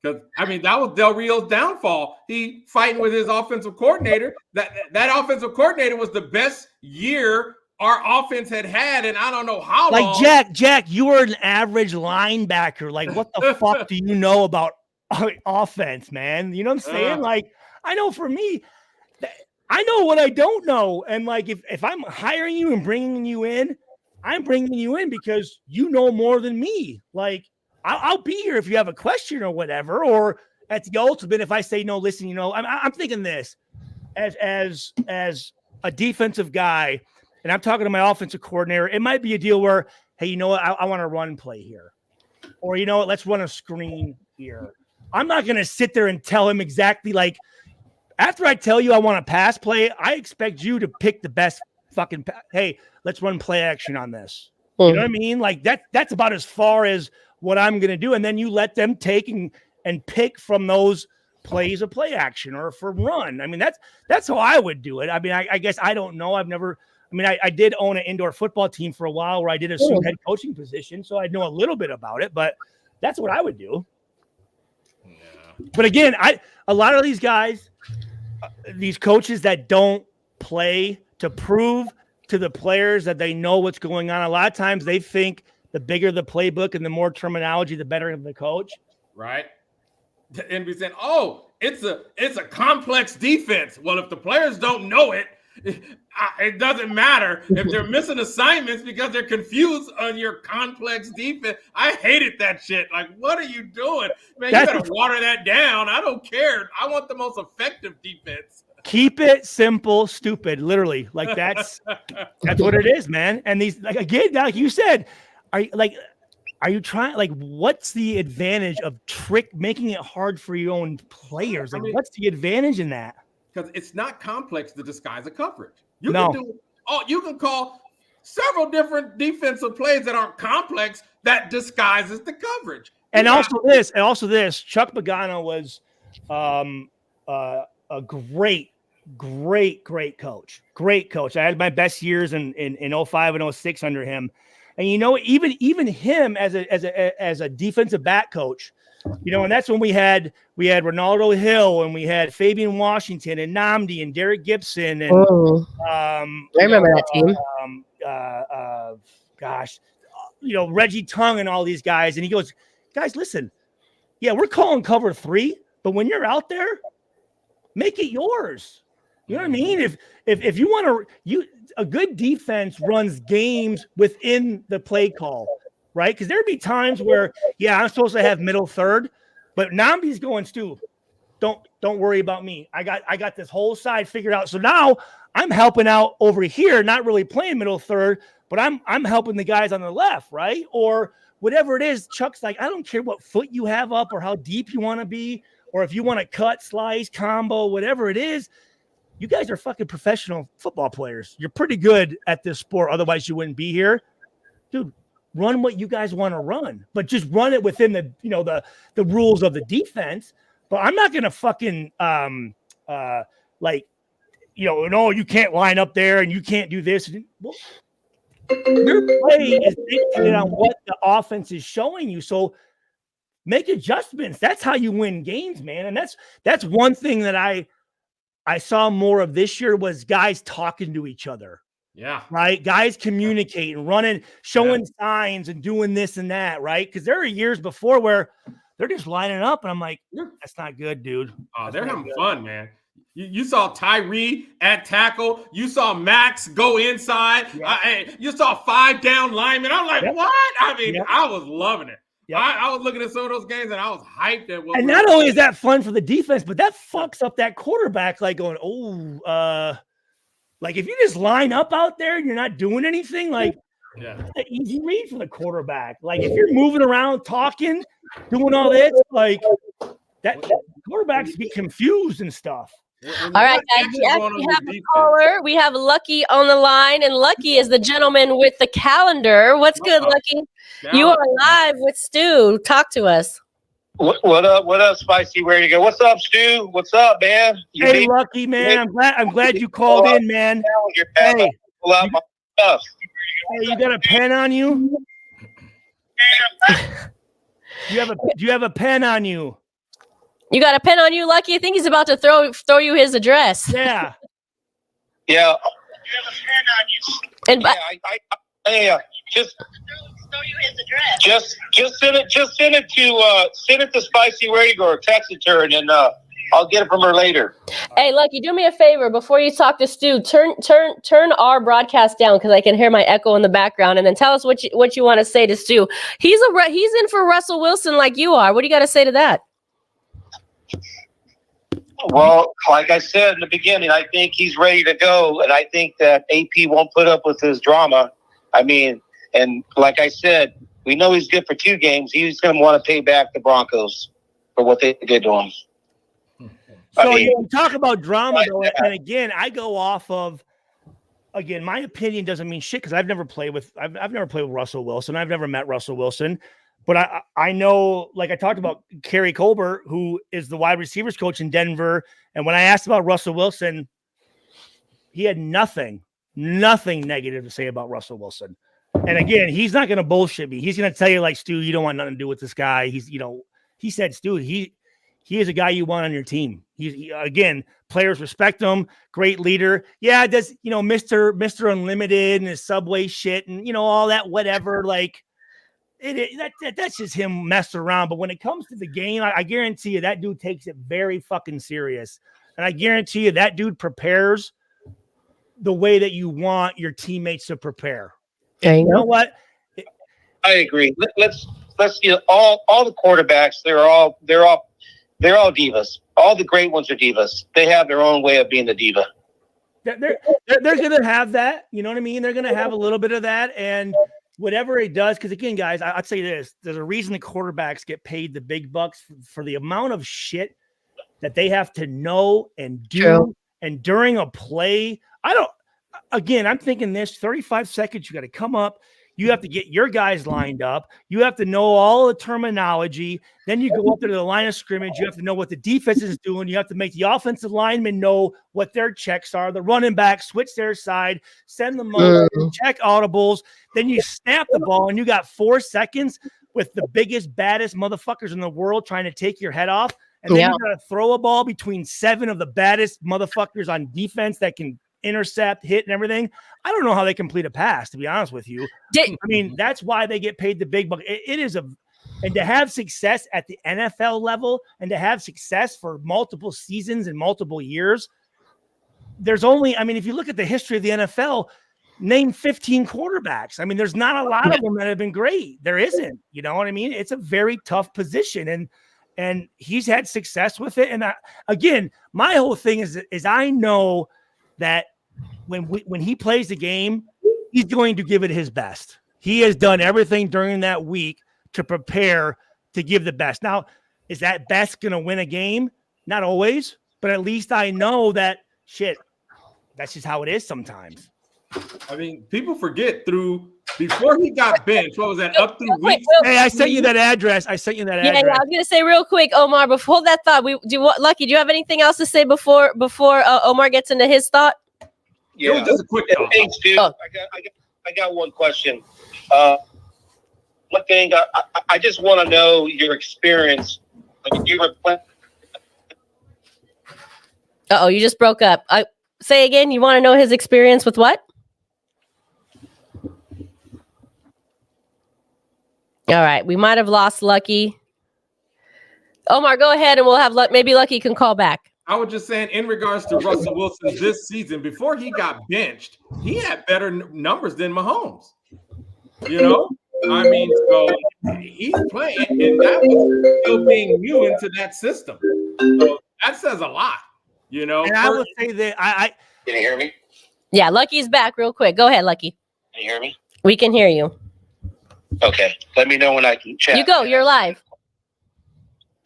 Because that was Del Rio's downfall. He fighting with his offensive coordinator. That offensive coordinator was the best year our offense had in I don't know how long. Like, Jack, you were an average linebacker. Like, what the fuck do you know about offense, man? You know what I'm saying? Like, I know for me, I know what I don't know. And like, if I'm hiring you and bringing you in, I'm bringing you in because you know more than me. Like, I'll be here if you have a question or whatever, or at the ultimate, if I say, no, listen, I'm thinking this as a defensive guy, and I'm talking to my offensive coordinator, it might be a deal where, hey, you know what? I want to run play here, or, you know what? Let's run a screen here. I'm not going to sit there and tell him exactly, like, after I tell you I want to pass play, I expect you to pick the best fucking hey, let's run play action on this. You know what I mean? Like, that's about as far as what I'm going to do. And then you let them take and pick from those plays of play action or for run. I mean, that's how I would do it. I mean, I guess I don't know. I did own an indoor football team for a while where I did assume head coaching position. So I know a little bit about it, but that's what I would do. Yeah. But again, a lot of these guys, these coaches that don't play to prove to the players that they know what's going on, a lot of times they think the bigger the playbook and the more terminology, the better of the coach. Right. And we said, it's a complex defense. Well, if the players don't know it, it doesn't matter if they're missing assignments because they're confused on your complex defense. I hated that shit. Like, what are you doing? Man, you got to water that down. I don't care. I want the most effective defense. Keep it simple, stupid, literally. Like, that's what it is, man. And these, like, again, like you said, are you trying, like, what's the advantage of making it hard for your own players? Like, what's the advantage in that? Because it's not complex to disguise a coverage. You can call several different defensive plays that aren't complex that disguises the coverage. And also this, Chuck Pagano was a great coach. Great coach. I had my best years in 05 and 06 under him. And even him as a defensive back coach, and that's when we had Ronaldo Hill and we had Fabian Washington and Nnamdi and Derek Gibson and I remember that team. Reggie Tongue and all these guys. And he goes, guys, listen, yeah, we're calling cover 3, but when you're out there, make it yours. You know what I mean? If you want to, a good defense runs games within the play call, right? Because there'd be times where, I'm supposed to have middle third, but Nnamdi's going, Stu, don't worry about me. I got this whole side figured out. So now I'm helping out over here, not really playing middle third, but I'm helping the guys on the left, right? Or whatever it is. Chuck's like, I don't care what foot you have up or how deep you want to be, or if you want to cut, slice, combo, whatever it is. You guys are fucking professional football players. You're pretty good at this sport. Otherwise, you wouldn't be here. Dude, run what you guys want to run. But just run it within the rules of the defense. But I'm not going to fucking, no, you can't line up there and you can't do this. Well, your play is dictated on what the offense is showing you. So make adjustments. That's how you win games, man. And that's one thing that I saw more of this year was guys talking to each other. Yeah. Right. Guys communicating, running, showing signs and doing this and that. Right. Because there are years before where they're just lining up and I'm like, that's not good, dude. They're having fun, man. You saw Tyree at tackle. You saw Maxx go inside. You saw 5 down linemen. I'm like, what? I mean, I was loving it. Yep. I was looking at some of those games and I was hyped at what. And not only is that fun for the defense, but that fucks up that quarterback, like going, like if you just line up out there and you're not doing anything, like it's an easy read for the quarterback. Like if you're moving around, talking, doing all this, like that quarterbacks get confused and stuff. All right, guys. We actually have a caller. We have Lucky on the line, and Lucky is the gentleman with the calendar. What's good, Lucky? You are live with Stu. Talk to us. What up? What up, Spicy? Where you go? What's up, Stu? What's up, man? Hey, Lucky, man. I'm glad you called in, man. Hey, you got a pen on you? Do you have a pen on you? You got a pen on you, Lucky? I think he's about to throw you his address. Yeah. Yeah. You have a pen on you. And just throw you his address. Just send it to Spicy where you go, or text it to her, and then I'll get it from her later. Hey, Lucky, do me a favor before you talk to Stu. Turn our broadcast down because I can hear my echo in the background, and then tell us what you want to say to Stu. He's in for Russell Wilson like you are. What do you got to say to that? Well, like I said in the beginning, I think he's ready to go, and I think that AP won't put up with his drama. I mean, and like I said, we know he's good for 2 games. He's going to want to pay back the Broncos for what they did to him. So you talk about drama, though, and again, I go off of, my opinion doesn't mean shit because I've never played with Russell Wilson. I've never met Russell Wilson. But I know, like I talked about Kerry Colbert, who is the wide receivers coach in Denver. And when I asked about Russell Wilson, he had nothing negative to say about Russell Wilson. And again, he's not going to bullshit me. He's going to tell you, like, Stu, you don't want nothing to do with this guy. He said, Stu, he is a guy you want on your team. Again, players respect him. Great leader. Yeah, does, Mr. Unlimited and his Subway shit and, all that, whatever, like, that's just him messing around. But when it comes to the game, I guarantee you that dude takes it very fucking serious. And I guarantee you that dude prepares the way that you want your teammates to prepare. You know what? I agree. Let's all the quarterbacks. They're all divas. All the great ones are divas. They have their own way of being the diva. They're gonna have that. You know what I mean? They're gonna have a little bit of that, and whatever it does, because again, guys, I'd say this: there's a reason the quarterbacks get paid the big bucks for the amount of shit that they have to know and do. True. And during a play, I'm thinking this 35 seconds, you got to come up. You have to get your guys lined up. You have to know all the terminology. Then you go up to the line of scrimmage. You have to know what the defense is doing. You have to make the offensive linemen know what their checks are. The running back, switch their side, send them over, check audibles. Then you snap the ball, and you got 4 seconds with the biggest, baddest motherfuckers in the world trying to take your head off. And then you got to throw a ball between 7 of the baddest motherfuckers on defense that can intercept, hit, and everything. I don't know how they complete a pass, to be honest with you. That's why they get paid the big buck. It is and to have success at the NFL level and to have success for multiple seasons and multiple years, there's only, if you look at the history of the NFL, name 15 quarterbacks. There's not a lot of them that have been great. There isn't, you know what I mean? It's a very tough position, and he's had success with it. And again, my whole thing is I know that when he plays the game, he's going to give it his best. He has done everything during that week to prepare to give the best. Now, is that best going to win a game? Not always, but at least I know that that's just how it is sometimes. People forget before he got benched, what was that, up through weeks? Hey, I sent you that address. Yeah, I was going to say real quick, Omar, before that thought, Lucky, do you have anything else to say before Omar gets into his thought? Yeah, it was just a quick thought. Thanks, dude. I I got one question. One thing I just want to know your experience when you were playing. Uh-oh, you just broke up. Say again, you want to know his experience with what? All right, we might have lost Lucky. Omar, go ahead and we'll have maybe Lucky can call back. I was just saying, in regards to Russell Wilson this season, before he got benched, he had better numbers than Mahomes. You know, I mean, so he's playing, and that was still being new into that system. So that says a lot, you know. And I would say that Can you hear me? Yeah, Lucky's back real quick. Go ahead, Lucky. Can you hear me? We can hear you. Okay. Let me know when I can chat. You go. You're live.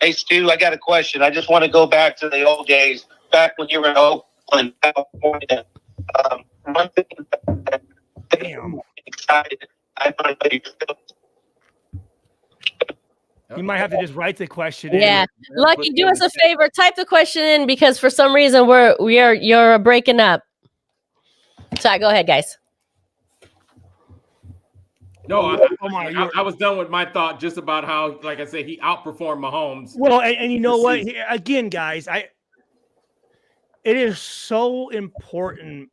Hey, Stu, I got a question. I just want to go back to the old days, back when you were in Oakland, California. One thing that damn. excited. I want to You might have to just write the question. Yeah, in. Lucky, do us a favor. Type the question in because for some reason you're breaking up. Sorry, go ahead, guys. No, I was done with my thought just about how, like I said, he outperformed Mahomes. Well, and you know what? Again, guys, it is so important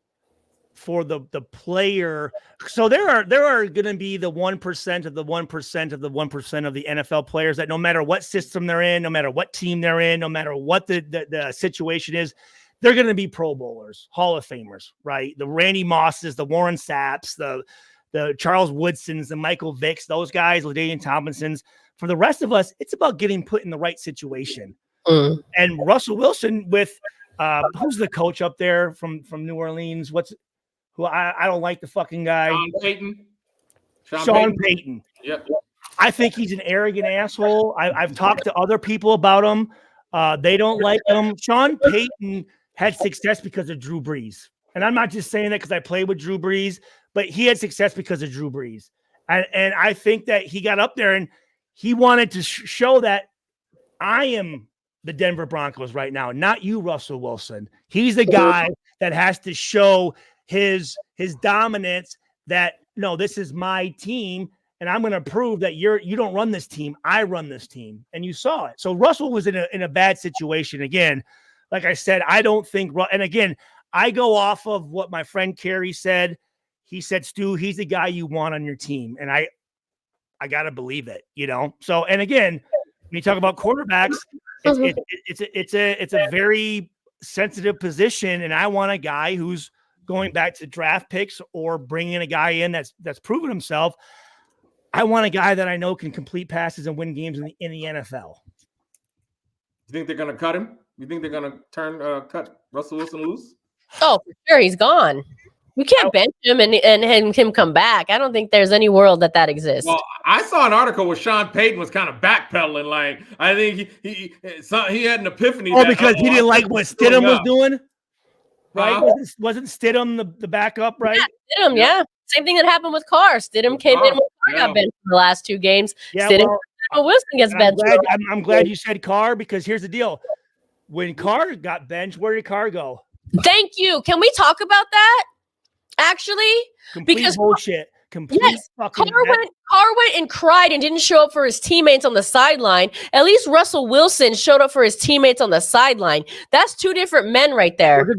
for the player. So there are going to be the 1% of the 1% of the 1% of the NFL players that no matter what system they're in, no matter what team they're in, no matter what the situation is, they're going to be Pro Bowlers, Hall of Famers, right? The Randy Mosses, the Warren Sapps, the Charles Woodsons, the Michael Vicks, those guys, LaDainian Tomlinsons. For the rest of us, it's about getting put in the right situation. And Russell Wilson with who's the coach up there from New Orleans? I don't like the fucking guy. Sean Payton. Yep. I think he's an arrogant asshole. I've talked to other people about him. They don't like him. Sean Payton had success because of Drew Brees. And I'm not just saying that because I played with Drew Brees, but he had success because of Drew Brees. And I think that he got up there and he wanted to show that I am the Denver Broncos right now, not you, Russell Wilson. He's the guy that has to show his dominance that, no, this is my team, and I'm going to prove that you don't run this team. I run this team. And you saw it. So Russell was in a bad situation. Again, like I said, I don't think – and again, I go off of what my friend Kerry said. He said, Stu, he's the guy you want on your team. And I got to believe it, you know? So, and again, when you talk about quarterbacks, it's a very sensitive position. And I want a guy who's going back to draft picks or bringing a guy in that's proven himself. I want a guy that I know can complete passes and win games in the NFL. You think they're going to cut him? You think they're going to cut Russell Wilson loose? Oh, for sure. He's gone. We can't bench him and him come back. I don't think there's any world that exists. Well, I saw an article where Sean Payton was kind of backpedaling. Like, I think he had an epiphany. Oh, because he didn't like what Stidham was doing? Right? Wasn't Stidham the backup, right? Yeah, Stidham, yeah. Same thing that happened with Carr. Stidham came in when Carr got benched in the last two games. Yeah, Stidham, Wilson gets benched. I'm glad you said Carr because here's the deal. When Carr got benched, where did Carr go? Thank you. Can we talk about that? Actually, Complete bullshit. Yes, Carr went and cried and didn't show up for his teammates on the sideline. At least Russell Wilson showed up for his teammates on the sideline. That's two different men right there. Look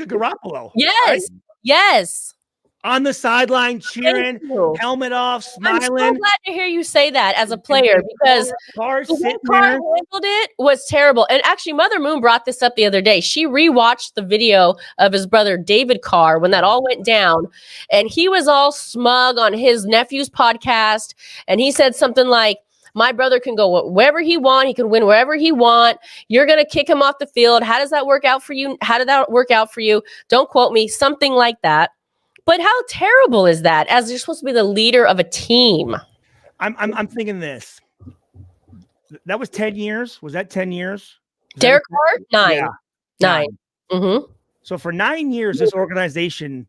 at Garoppolo. Yes, right? Yes. On the sideline, cheering, helmet off, smiling. I'm so glad to hear you say that as a player because Carr handled it was terrible. And actually, Mother Moon brought this up the other day. She rewatched the video of his brother David Carr when that all went down, and he was all smug on his nephew's podcast, and he said something like, "My brother can go wherever he want. He can win wherever he want. You're going to kick him off the field. How does that work out for you? How did that work out for you? Don't quote me." Something like that. But how terrible is that as you're supposed to be the leader of a team? I'm thinking this. That was 10 years. Was that 10 years? Derek Carr? 9. Yeah. 9. Mm-hmm. So for 9 years, this organization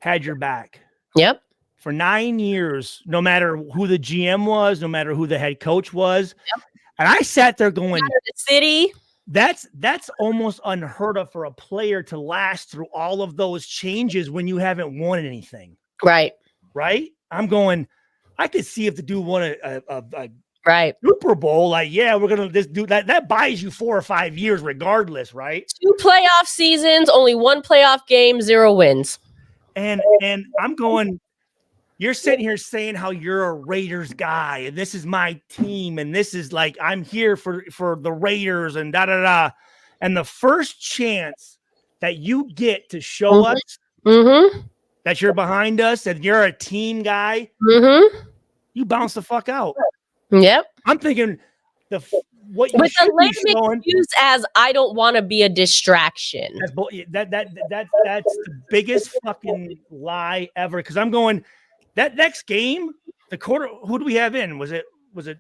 had your back. Yep. For 9 years, no matter who the GM was, no matter who the head coach was. Yep. And I sat there going, the city. That's almost unheard of for a player to last through all of those changes when you haven't won anything. Right. I'm going, I could see if the dude won a Right. Super Bowl, like, yeah, we're going to just do that. That buys you 4 or 5 years regardless, right? 2 playoff seasons, only 1 playoff game, 0 wins. And I'm going, you're sitting here saying how you're a Raiders guy and this is my team and this is like, I'm here for the Raiders and da-da-da. And the first chance that you get to show us that you're behind us and you're a team guy, you bounce the fuck out. Yep. I'm thinking what you with should the be layman showing used as I don't want to be a distraction. that's the biggest fucking lie ever. Because I'm going that next game, the quarter. Who do we have in? Was it who was it?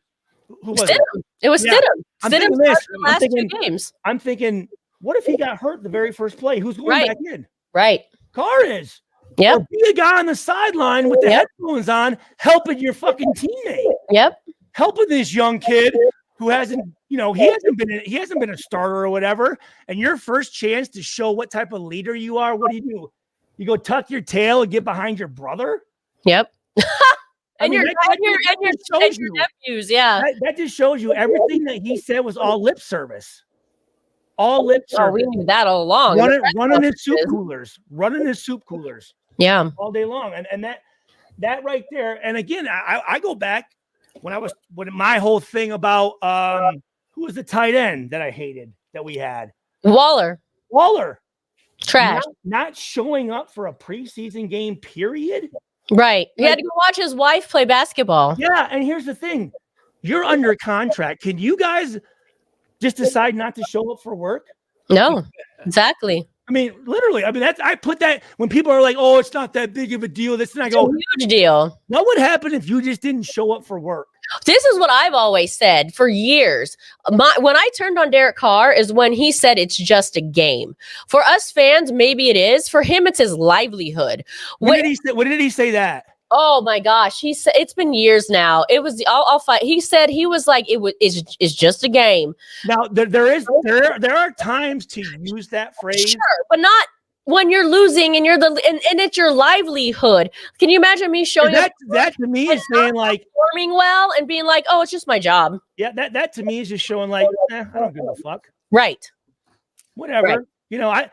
It was Stidham. I'm Stidham thinking this. the last 2 games. I'm thinking, what if he got hurt the very first play? Who's going back in? Right. Carr is. Yep. Or be a guy on the sideline with the headphones on, helping your fucking teammate. Yep. Helping this young kid who hasn't, he hasn't been a starter or whatever. And your first chance to show what type of leader you are, what do? You go tuck your tail and get behind your brother? Yep. And your nephews, yeah. That just shows you everything that he said was all lip service. All lip service. Oh, we knew that all along. Running his soup coolers. Yeah. All day long. And that right there. And again, I go back when my whole thing about who was the tight end that I hated that we had? Waller. Trash. Not showing up for a preseason game, period. Right. He had to go watch his wife play basketball. Yeah. And here's the thing. You're under contract. Can you guys just decide not to show up for work? No, exactly. I mean, literally. I mean, I put that when people are like, "Oh, it's not that big of a deal." It's a huge deal. What would happen if you just didn't show up for work? This is what I've always said for years. When I turned on Derek Carr is when he said it's just a game. For us fans, maybe it is. For him, it's his livelihood. When did he say that? Oh my gosh, he said it's been years now. It was I'll fight. He said he was like it's just a game. Now there are times to use that phrase, sure, but not when you're losing and and it's your livelihood. Can you imagine me showing that to me is saying like performing well and being like, oh, it's just my job. Yeah, that to me is just showing like I don't give a fuck. Right. Whatever. Right.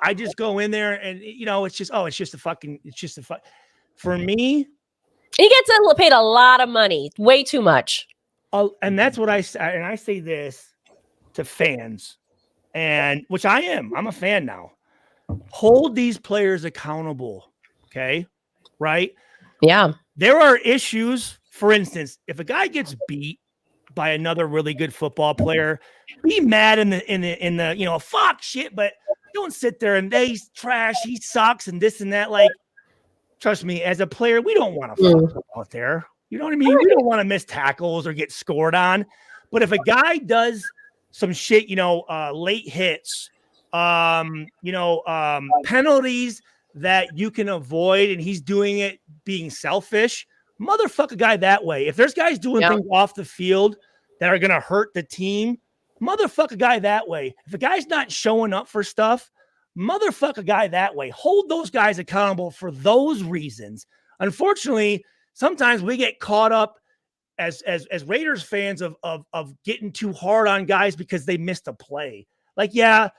I just go in there and it's just a fuck. For me, he gets paid a lot of money, way too much. And that's what I say this to fans, and which I am. I'm a fan now. Hold these players accountable, okay? Right? Yeah. There are issues. For instance, if a guy gets beat by another really good football player, be mad in the fuck shit, but don't sit there and he's trash, he sucks, and this and that. Like, trust me, as a player, we don't want to fuck out there. You know what I mean? We don't want to miss tackles or get scored on. But if a guy does some shit, late hits, penalties that you can avoid, and he's doing it being selfish, motherfuck a guy that way. If there's guys doing things off the field that are going to hurt the team, motherfuck a guy that way. If a guy's not showing up for stuff, motherfuck a guy that way. Hold those guys accountable for those reasons. Unfortunately, sometimes we get caught up as Raiders fans of getting too hard on guys because they missed a play. Like, that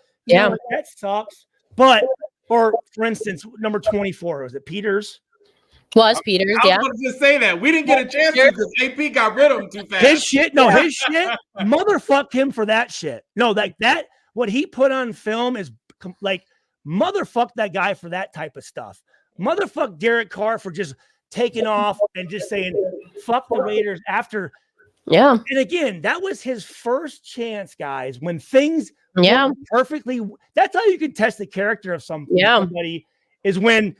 sucks. But, or for instance, number 24, was it Peters? Was Peters, I was going to just say that. We didn't get a chance because AP got rid of him too fast. His shit, motherfuck him for that shit. No, that what he put on film is like, motherfuck that guy for that type of stuff. Motherfuck Derek Carr for just taking off and just saying, fuck the Raiders after. Yeah. And again, that was his first chance, guys, when things went perfectly. That's how you can test the character of somebody is when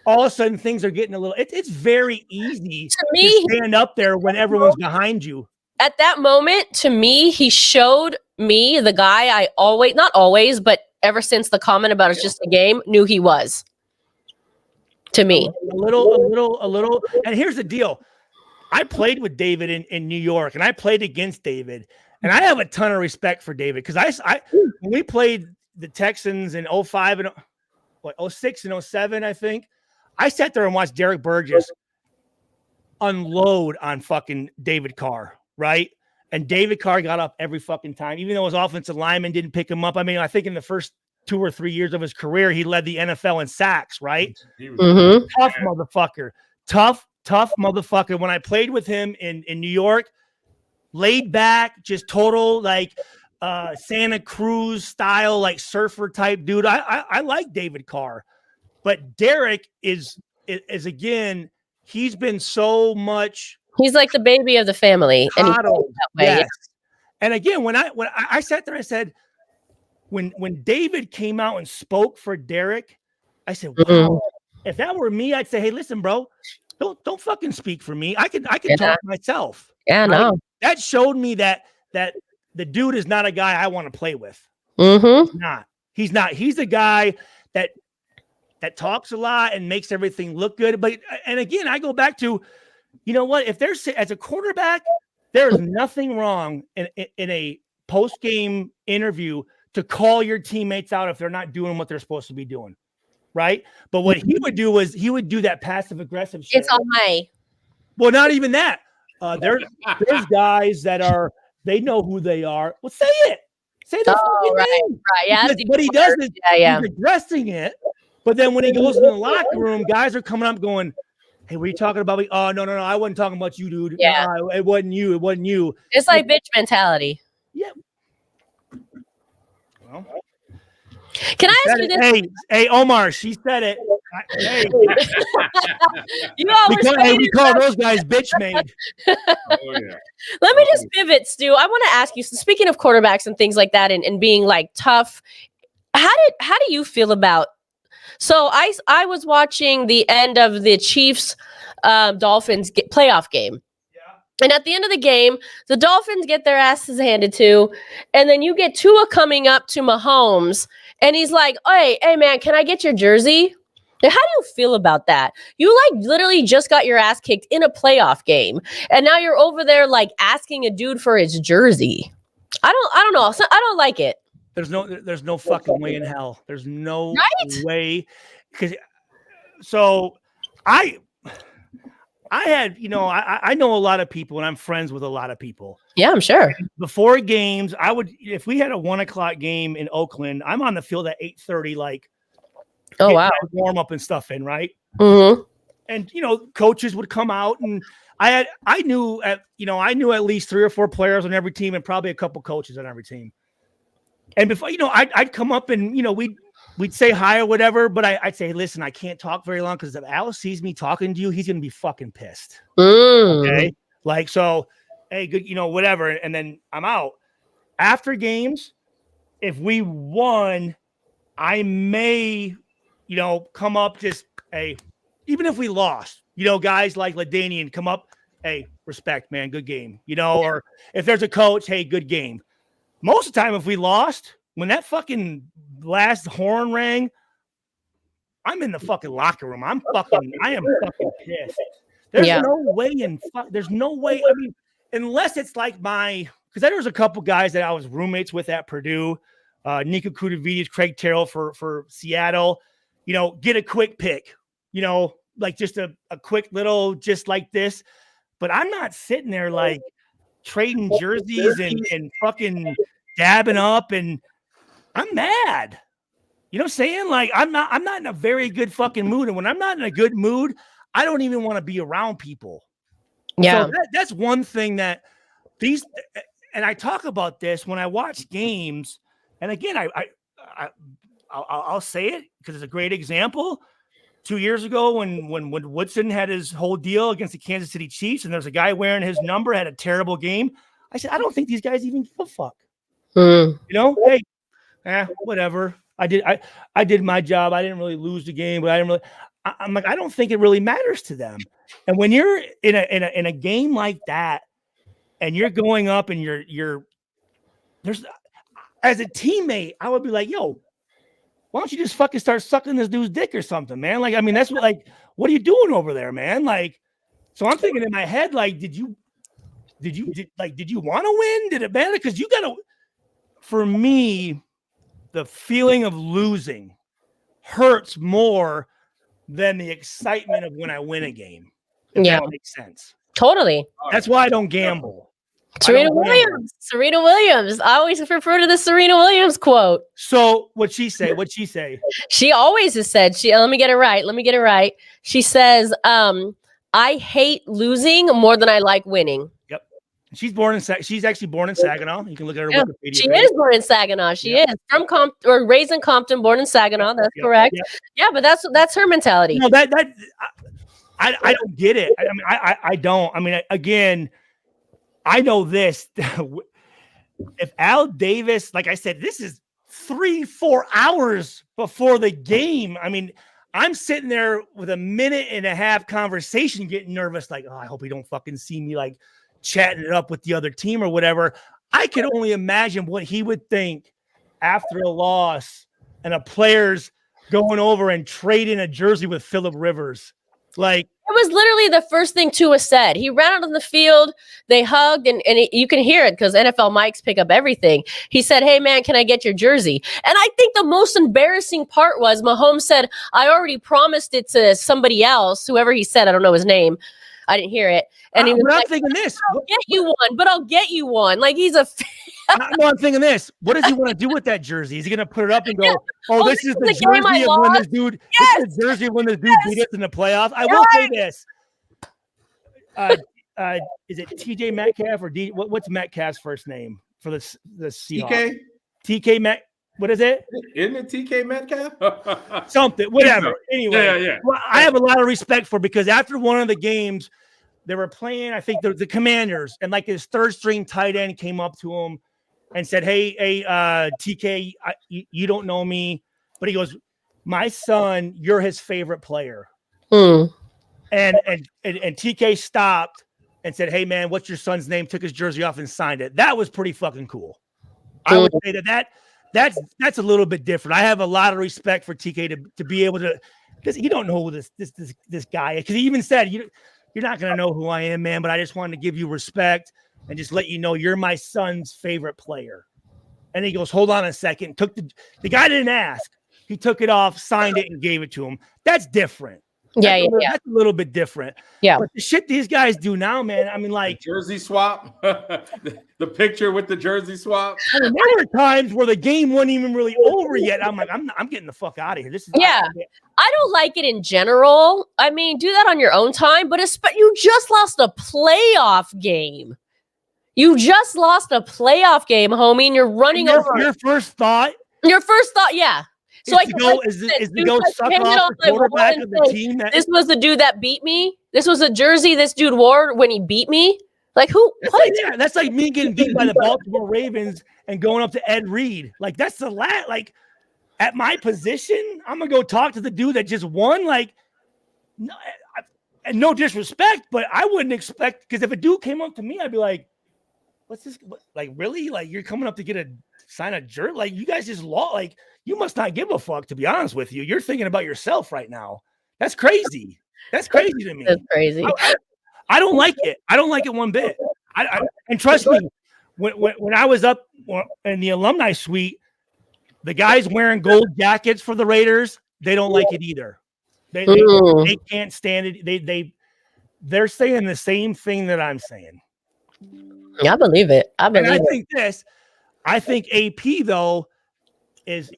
all of a sudden things are getting a little, it's very easy to stand up there when everyone's behind you. At that moment, to me, he showed me the guy I always, not always, but ever since the comment about it's just a game, knew he was. To me. A little. And here's the deal. I played with David in New York, and I played against David. And I have a ton of respect for David because when we played the Texans in 05 and 06 and 07, I think, I sat there and watched Derek Burgess unload on fucking David Carr, right? And David Carr got up every fucking time, even though his offensive lineman didn't pick him up. I mean, I think in the first 2 or 3 years of his career, he led the NFL in sacks, right? Tough motherfucker. Tough motherfucker. When I played with him in New York, laid back, just total like Santa Cruz style, like surfer type dude. I like David Carr, but Derek is again, he's been so much. He's like the baby of the family, and he's that way. Yes. And again, when I sat there, I said, when David came out and spoke for Derek, I said, wow, if that were me, I'd say, hey, listen, bro, don't fucking speak for me. I can talk myself. Yeah, no. That showed me that the dude is not a guy I want to play with. He's not. He's a guy that talks a lot and makes everything look good. But and again, I go back to, you know what? If there's as a quarterback, there is nothing wrong in a post-game interview to call your teammates out if they're not doing what they're supposed to be doing, right? But what he would do was he would do that passive-aggressive shit. It's on my. Well, not even that. There's guys that they know who they are. Well, say it. Say the fucking name. Right. Yeah. But he does it. Yeah. He's addressing it. But then when he goes in the locker room, guys are coming up going, hey, what are you talking about me? Oh, no. I wasn't talking about you, dude. Yeah. No, it wasn't you. It wasn't you. It's like bitch mentality. Yeah. Well, can I ask you this? Hey, Omar, she said it. Hey. You always we call those guys bitch made. Let me just pivot, Stu. I want to ask you, so speaking of quarterbacks and things like that and being like tough, how do you feel about? So I was watching the end of the Chiefs Dolphins playoff game. And at the end of the game, the Dolphins get their asses handed to, and then you get Tua coming up to Mahomes, and he's like, hey, man, can I get your jersey? Now, how do you feel about that? You like literally just got your ass kicked in a playoff game, and now you're over there like asking a dude for his jersey. I don't know. I don't like it. There's no fucking way in hell. There's no way. Because so I had, I know a lot of people and I'm friends with a lot of people. Yeah, I'm sure. Before games, if we had a 1:00 game in Oakland, I'm on the field at 8:30, like, oh wow, warm up and stuff in, right? Mm-hmm. And coaches would come out, and I knew at least 3 or 4 players on every team, and probably a couple coaches on every team. And before, I'd come up and we'd say hi or whatever, but I'd say, listen, I can't talk very long because if Alice sees me talking to you, he's gonna be fucking pissed. Okay, like, so, hey, good, whatever, and then I'm out. After games, if we won, I may, come up just, hey, even if we lost, guys like LaDainian come up, hey, respect, man, good game, or if there's a coach, hey, good game. Most of the time, if we lost, when that fucking last horn rang, I'm in the fucking locker room. I am fucking pissed. There's no way. I mean, unless it's like because there was a couple guys that I was roommates with at Purdue, Nico Kudavides, Craig Terrell for Seattle, get a quick pick, like just a quick little, just like this. But I'm not sitting there like trading jerseys and fucking dabbing up, and I'm mad. You know what I'm saying? Like, I'm not in a very good fucking mood. And when I'm not in a good mood, I don't even want to be around people. Yeah. So that's one thing that and I talk about this when I watch games. And again, I'll say it because it's a great example. 2 years ago when Woodson had his whole deal against the Kansas City Chiefs, and there's a guy wearing his number, had a terrible game. I said, I don't think these guys even give a fuck. Hey, whatever. I did my job. I didn't really lose the game, but I'm like, I don't think it really matters to them. And when you're in a game like that, and you're going up and there's as a teammate, I would be like, yo, why don't you just fucking start sucking this dude's dick or something, man? Like, I mean, that's what are you doing over there, man? Like, so I'm thinking in my head, like, did you want to win? Did it matter? Because for me, the feeling of losing hurts more than the excitement of when I win a game. If Yeah, that makes sense. totally. That's why I don't gamble. Serena Williams. Serena Williams. I always refer to the Serena Williams quote. So what'd she say? What'd she say? She always has said, let me get it right. She says, I hate losing more than I like winning. Yep. She's actually born in Saginaw. You can look at her Wikipedia She page. is born in Saginaw. She is from or raised in Compton, born in Saginaw. That's correct. Yep. Yeah, but that's her mentality. No, I don't get it. I mean, I don't. I mean, again, I know this. If Al Davis, like I said, this is 3-4 hours before the game. I mean, I'm sitting there with a minute and a half conversation, getting nervous, like, oh, I hope he don't fucking see me like chatting it up with the other team or whatever. I could only imagine what he would think after a loss and a player's going over and trading a jersey with Phillip Rivers. Like, it was literally the first thing Tua said. He ran out on the field, they hugged, and you can hear it because NFL mics pick up everything. He said, hey, man, can I get your jersey? And I think the most embarrassing part was Mahomes said, I already promised it to somebody else, whoever he said, I don't know his name. I didn't hear it. And he was I'm like, thinking this. I'll get you one. Like, he's a I'm thinking this. What does he want to do with that jersey? Is he going to put it up and go, oh, this is the jersey of when this dude, this is the jersey of when this dude beat us in the playoffs? I will say this. Is it TJ Metcalf or what's Metcalf's first name for the Seahawks? TK Met. What is it? Isn't it TK Metcalf? Something, whatever. Anyway, yeah. Well, I have a lot of respect for, because after one of the games, they were playing, I think the Commanders, and like his third string tight end came up to him and said, hey, TK, you don't know me, but he goes, my son, you're his favorite player. And TK stopped and said, hey, man, what's your son's name? Took his jersey off and signed it. That was pretty fucking cool. I would say that's a little bit different. I have a lot of respect for TK to be able to, because you don't know who this guy is. Because he even said, you're not going to know who I am, man, but I just wanted to give you respect and just let you know you're my son's favorite player. And he goes, hold on a second. Took the guy didn't ask. He took it off, signed it, and gave it to him. That's different. That's a little bit different. Yeah. But the shit these guys do now, man, I mean, like the jersey swap, the picture with the jersey swap. I mean, there were times where the game wasn't even really over yet. I'm like, I'm getting the fuck out of here. This is I don't like it in general. I mean, do that on your own time, but you just lost a playoff game. You just lost a playoff game, homie, and you're running over. Your first thought, yeah. So is to go suck off the quarterback of the team. This was the dude that beat me. This was a jersey this dude wore when he beat me. Like, who? That's like me getting beat by the Baltimore Ravens and going up to Ed Reed. Like, that's the like at my position, I'm gonna go talk to the dude that just won. Like, no, and no disrespect, but I wouldn't expect, because if a dude came up to me, I'd be like, what's this? Like, really? Like, you're coming up to sign a jersey? Like, you guys just lost. Like, you must not give a fuck, to be honest with you. You're thinking about yourself right now. That's crazy. That's crazy to me. That's crazy. I don't like it. I don't like it one bit. And trust me, when I was up in the alumni suite, the guys wearing gold jackets for the Raiders, they don't like it either. They can't stand it. They're saying the same thing that I'm saying. Yeah, I believe it. I think AP though is,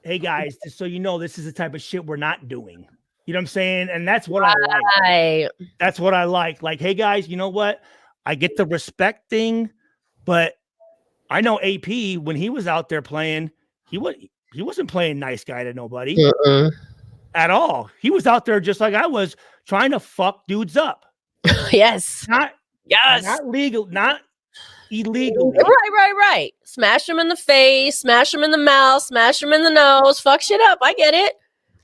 hey guys, just so you know, this is the type of shit we're not doing. You know what I'm saying? And that's what I like. That's what I like. Like, hey guys, you know what? I get the respect thing, but I know AP, when he was out there playing, he wasn't playing nice guy to nobody at all. He was out there just like I was, trying to fuck dudes up. Yes. Not legal, not illegal. Right. Smash them in the face, smash them in the mouth, smash them in the nose, fuck shit up. I get it.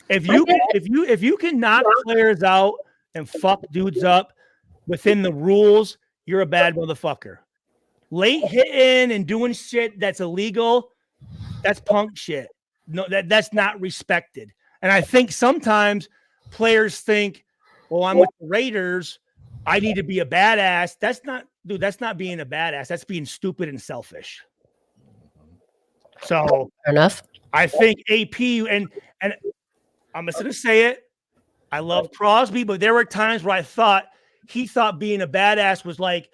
If you can knock players out and fuck dudes up within the rules, you're a bad motherfucker. Late hitting and doing shit that's illegal, that's punk shit. No, that's not respected. And I think sometimes players think, well, I'm with the Raiders, I need to be a badass. That's not being a badass. That's being stupid and selfish. So fair enough. I think AP and I'm just gonna say it. I love Crosby, but there were times where I thought he thought being a badass was like,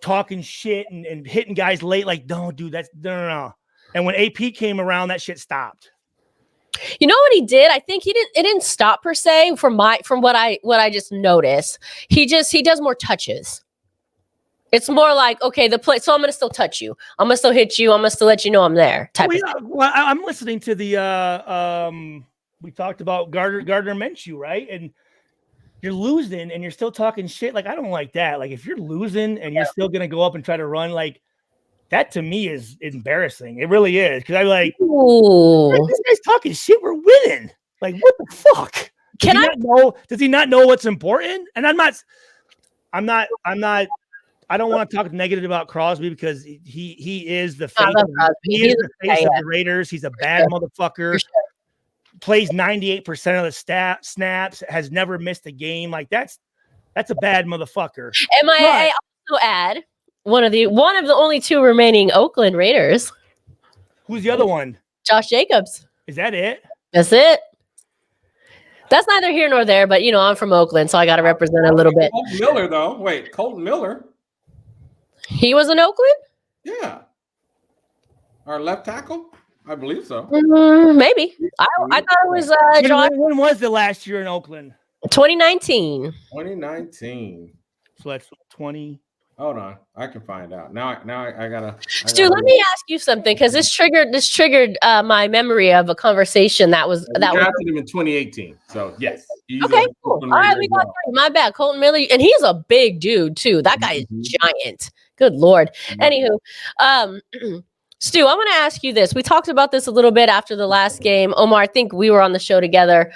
talking shit and hitting guys late. Like, don't do that. No. And when AP came around, that shit stopped. You know what he did? I think it didn't stop per se from what I just noticed. He does more touches. It's more like, okay, the play. So I'm going to still touch you. I'm going to still hit you. I'm going to still let you know I'm there. Well, I'm listening to the, we talked about Gardner Minshew, right? And you're losing and you're still talking shit. Like, I don't like that. Like, if you're losing and you're still going to go up and try to run, like, that to me is embarrassing. It really is. Cause I'm like, this guy's talking shit. We're winning. Like, what the fuck? Does he not know what's important? And I don't want to talk negative about Crosby because he is the face. He is the face of the Raiders. He's a bad motherfucker. Sure. Plays 98% of the snaps. Has never missed a game. Like that's a bad motherfucker. And I also add one of the only two remaining Oakland Raiders. Who's the other one? Josh Jacobs. Is that it? That's it. That's neither here nor there, but I'm from Oakland, so I got to represent a little bit. Colton Miller, though. Wait, Colton Miller. He was in Oakland? Yeah. Our left tackle? I believe so. Maybe. I thought it was Josh. When was the last year in Oakland? 2019. 2019. So that's 20. Hold on, I can find out. Now I gotta. Stu, let me ask you something because this triggered my memory of a conversation that was drafted him in 2018. So yes. Okay, cool. All right, we got three. My bad, Colton Miller, and he's a big dude too. That guy is giant. Good Lord. Anywho, Stu, I want to ask you this. We talked about this a little bit after the last game. Omar, I think we were on the show together.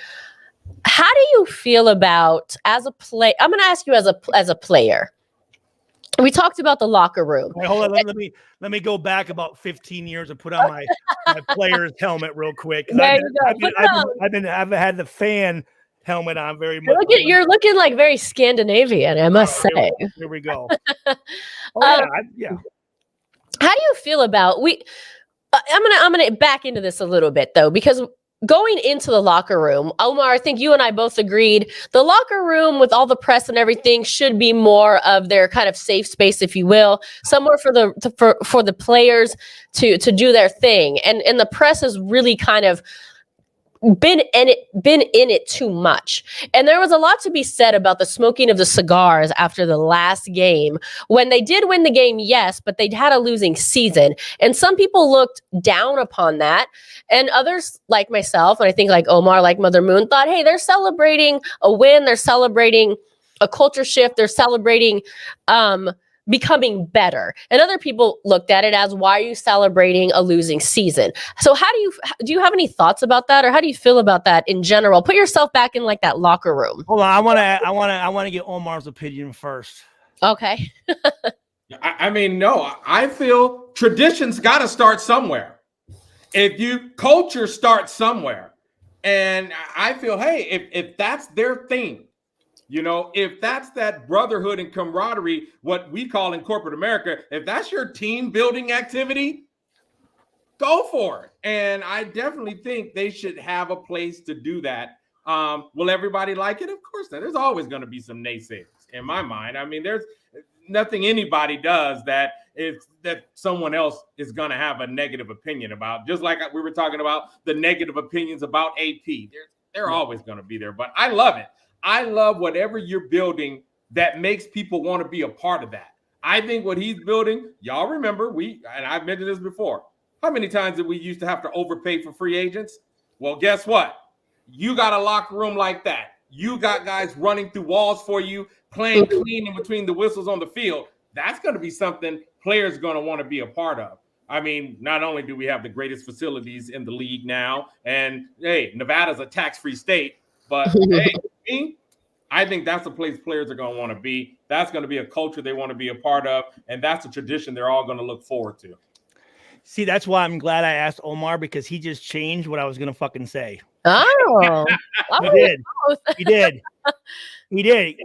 How do you feel about as a play? I'm going to ask you as a player. We talked about the locker room. Wait, hold on. Let me go back about 15 years and put on my player's helmet real quick. I've had the fan helmet on very much. You're looking like very Scandinavian, I must say. Here we go. Yeah. How do you feel about I'm gonna back into this a little bit though, because going into the locker room, Omar, I think you and I both agreed the locker room with all the press and everything should be more of their kind of safe space, if you will, somewhere for the players to do their thing. And the press has really kind of been in it too much. And there was a lot to be said about the smoking of the cigars after the last game when they did win the game, yes, but they'd had a losing season. And some people looked down upon that. And others like myself, and I think like Omar, like Mother Moon, thought, hey, they're celebrating a win. They're celebrating a culture shift. They're celebrating becoming better. And other people looked at it as, why are you celebrating a losing season? So do you have any thoughts about that, or how do you feel about that in general? Put yourself back in like that locker room. Hold on, I want to get Omar's opinion first. Okay. I feel tradition's got to start somewhere. Culture starts somewhere. And I feel, hey, if that's their thing, if that's that brotherhood and camaraderie, what we call in corporate America, if that's your team building activity, go for it. And I definitely think they should have a place to do that. Will everybody like it? Of course not. There's always going to be some naysayers in my mind. I mean, there's nothing anybody does that someone else is going to have a negative opinion about. Just like we were talking about the negative opinions about AP. They're always going to be there. But I love it. I love whatever you're building that makes people want to be a part of that. I think what he's building, y'all remember, and I've mentioned this before, how many times did we used to have to overpay for free agents? Well, guess what? You got a locker room like that. You got guys running through walls for you, playing clean in between the whistles on the field. That's going to be something players are going to want to be a part of. I mean, not only do we have the greatest facilities in the league now, and hey, Nevada's a tax-free state, but hey, I think that's a place players are going to want to be. That's going to be a culture they want to be a part of, and that's a tradition they're all going to look forward to. See, that's why I'm glad I asked Omar, because he just changed what I was going to fucking say. Oh, He did.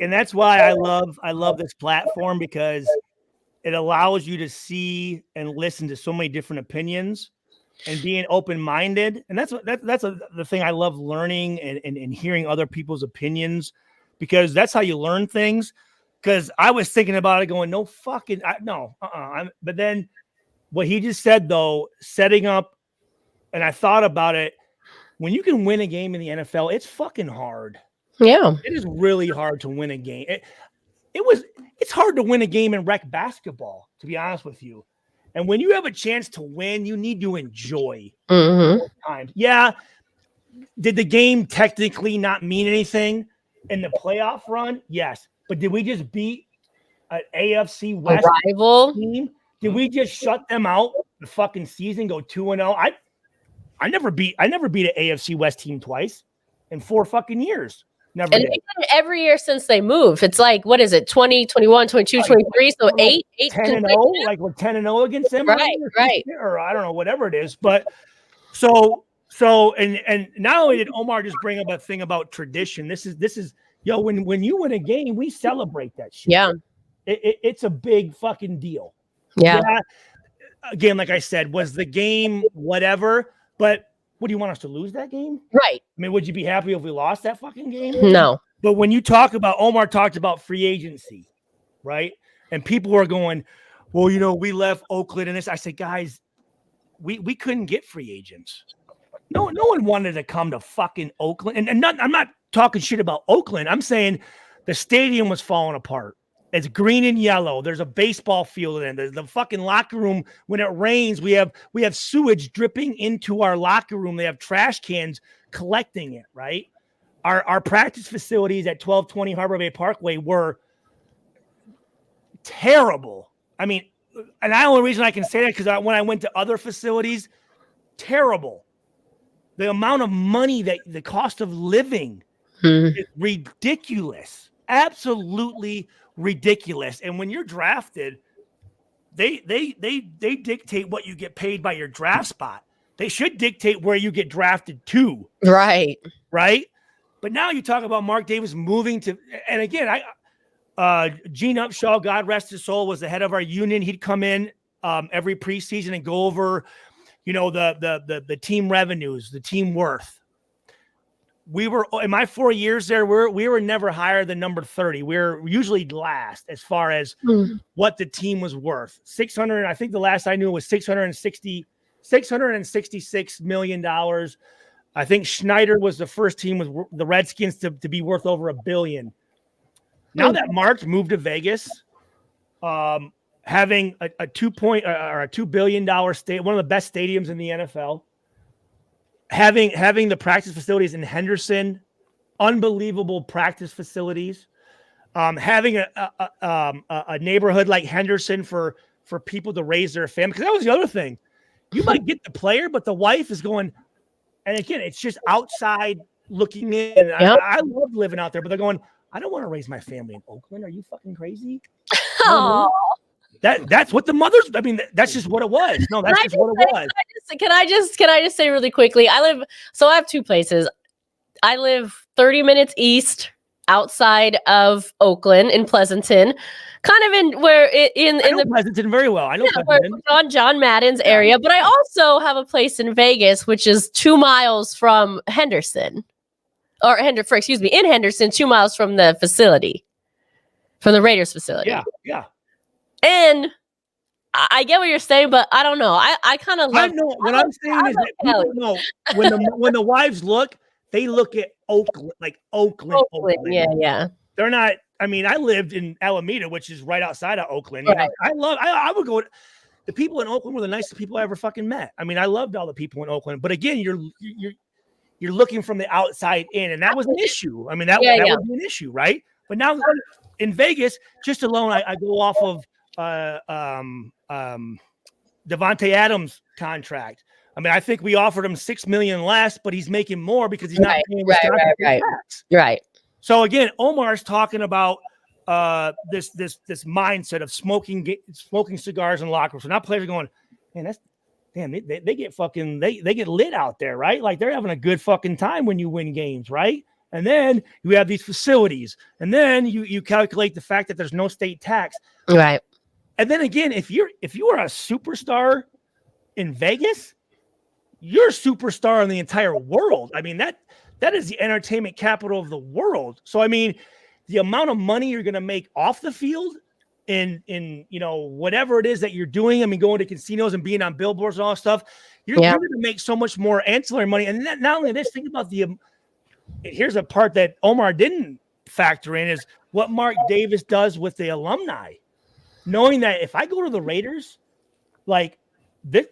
And that's why I love this platform, because it allows you to see and listen to so many different opinions. and being open-minded. And that's the thing I love learning and hearing other people's opinions, because that's how you learn things. Because I was thinking about it going, no fucking, but then what he just said, though, setting up, and I thought about it, when you can win a game in the NFL, it's fucking hard. Yeah. It is really hard to win a game. It's hard to win a game in rec basketball, to be honest with you. And when you have a chance to win, you need to enjoy times. Yeah. Did the game technically not mean anything in the playoff run? Yes. But did we just beat an AFC West rival team? Did we just shut them out the fucking season, go 2-0? I never beat an AFC West team twice in 4 fucking years. Never and did. they've done it every year since they moved. It's like, what is it, 20, 21, 22, 23? So 8 10-0, like we're 10-0 against them. Right. Or I don't know, whatever it is. But and not only did Omar just bring up a thing about tradition, this is when you win a game, we celebrate that shit. Yeah. It's a big fucking deal. Yeah. Again, like I said, was the game whatever, but what do you want us to lose that game? Right. I mean, would you be happy if we lost that fucking game? No. But when you talk about, Omar talked about free agency, right? And people were going, well, we left Oakland and this. I said, guys, we couldn't get free agents. No one wanted to come to fucking Oakland. And I'm not talking shit about Oakland. I'm saying the stadium was falling apart. It's green and yellow. There's a baseball field in it. The fucking locker room, when it rains, we have sewage dripping into our locker room. They have trash cans collecting it, right? Our practice facilities at 1220 Harbor Bay Parkway were terrible. I mean, and the only reason I can say that because when I went to other facilities, terrible. The amount of money that the cost of living is ridiculous. Absolutely ridiculous. And when you're drafted, they dictate what you get paid by your draft spot. They should dictate where you get drafted to. Right. But now you talk about Mark Davis moving to, and again, Gene Upshaw, God rest his soul, was the head of our union. He'd come in every preseason and go over, the team revenues, the team worth. We were, in my 4 years there, we were never higher than number 30. We were usually last as far as what the team was worth. 600, I think the last I knew was $666 million. I think Schneider was the first team with the Redskins to be worth over $1 billion. Now that Mark moved to Vegas, having a $2 billion state, one of the best stadiums in the NFL, having the practice facilities in Henderson, unbelievable practice facilities, having a neighborhood like Henderson for people to raise their family. Because that was the other thing. You might get the player, but the wife is going, and again, it's just outside looking in. Yep. I love living out there, but they're going, I don't want to raise my family in Oakland. Are you fucking crazy? Oh. That's what the mothers. I mean, that's just what it was. No, that's just what it was. Can I just say really quickly? I have 2 places. I live 30 minutes east outside of Oakland in Pleasanton, kind of in the Pleasanton very well. I know Pleasanton. on John Madden's area, but I also have a place in Vegas, which is 2 miles from Henderson, in Henderson, 2 miles from the facility, from the Raiders facility. Yeah. And I get what you're saying, but I don't know. I kind of love. I know what I'm saying is that people know when the wives look, they look at Oakland, like Oakland. Yeah. They're not. I mean, I lived in Alameda, which is right outside of Oakland. Right. I would go. The people in Oakland were the nicest people I ever fucking met. I mean, I loved all the people in Oakland. But again, you're looking from the outside in, and that was an issue. I mean, that would be an issue, right? But now in Vegas, just alone, I go off of Devontae Adams' contract. I mean, I think we offered him $6 million less, but he's making more because he's not paying tax. Right. So again, Omar's talking about this mindset of smoking cigars in locker rooms. So now players are going, man, they get fucking they get lit out there, right? Like they're having a good fucking time when you win games, right? And then you have these facilities, and then you calculate the fact that there's no state tax, right? And then again, if you are a superstar in Vegas, you're a superstar in the entire world. I mean, that is the entertainment capital of the world. So, I mean, the amount of money you're going to make off the field in whatever it is that you're doing. I mean, going to casinos and being on billboards and all that stuff, you're going to make so much more ancillary money. And not only this, think about here's a part that Omar didn't factor in is what Mark Davis does with the alumni, knowing that if I go to the Raiders, like this,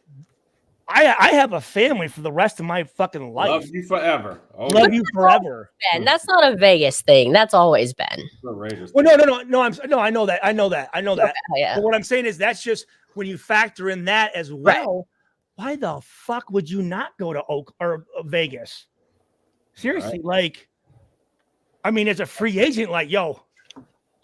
I have a family for the rest of my fucking life. Love you forever. Oh, love you forever. Ben, that's not a Vegas thing. That's always been. Well, no. I know that. Yeah. But what I'm saying is that's just when you factor in that as well. Right. Why the fuck would you not go to Vegas? Seriously, like, I mean, as a free agent, like, yo,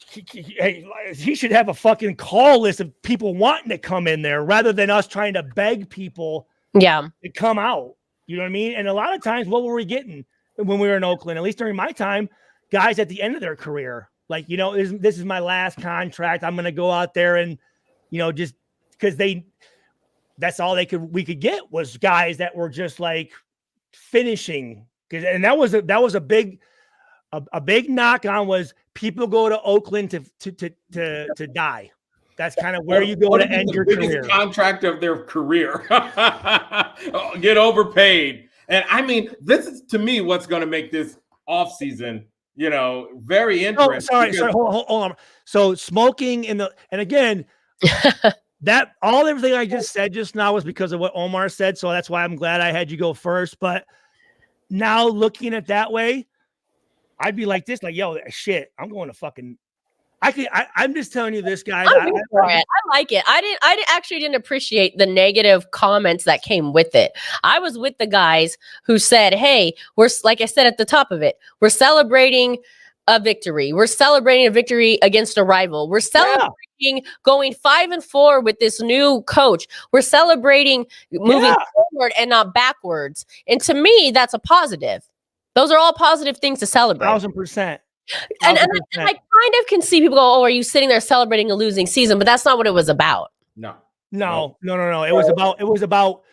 he should have a fucking call list of people wanting to come in there rather than us trying to beg people to come out. You know what I mean? And a lot of times, what were we getting when we were in Oakland? At least during my time, guys at the end of their career, like, this is my last contract. I'm going to go out there and, just because that's all we could get was guys that were just like finishing. And that was a big knock on was people go to Oakland to die. That's kind of where you go to end your career. Contract of their career. Get overpaid. And I mean, this is to me what's going to make this offseason, very interesting. Oh, sorry, hold on. So smoking and again, that everything I just said just now was because of what Omar said. So that's why I'm glad I had you go first. But now looking at that way, I'd be like this, like, yo, shit, I'm going to fucking. I'm just telling you this, guys. I like it. I actually didn't appreciate the negative comments that came with it. I was with the guys who said, hey, we're, like I said at the top of it, we're celebrating a victory. We're celebrating a victory against a rival. We're celebrating going 5-4 with this new coach. We're celebrating moving forward and not backwards. And to me, that's a positive. Those are all positive things to celebrate. 1,000%. And I kind of can see people go, oh, are you sitting there celebrating a losing season? But that's not what it was about. No. It was about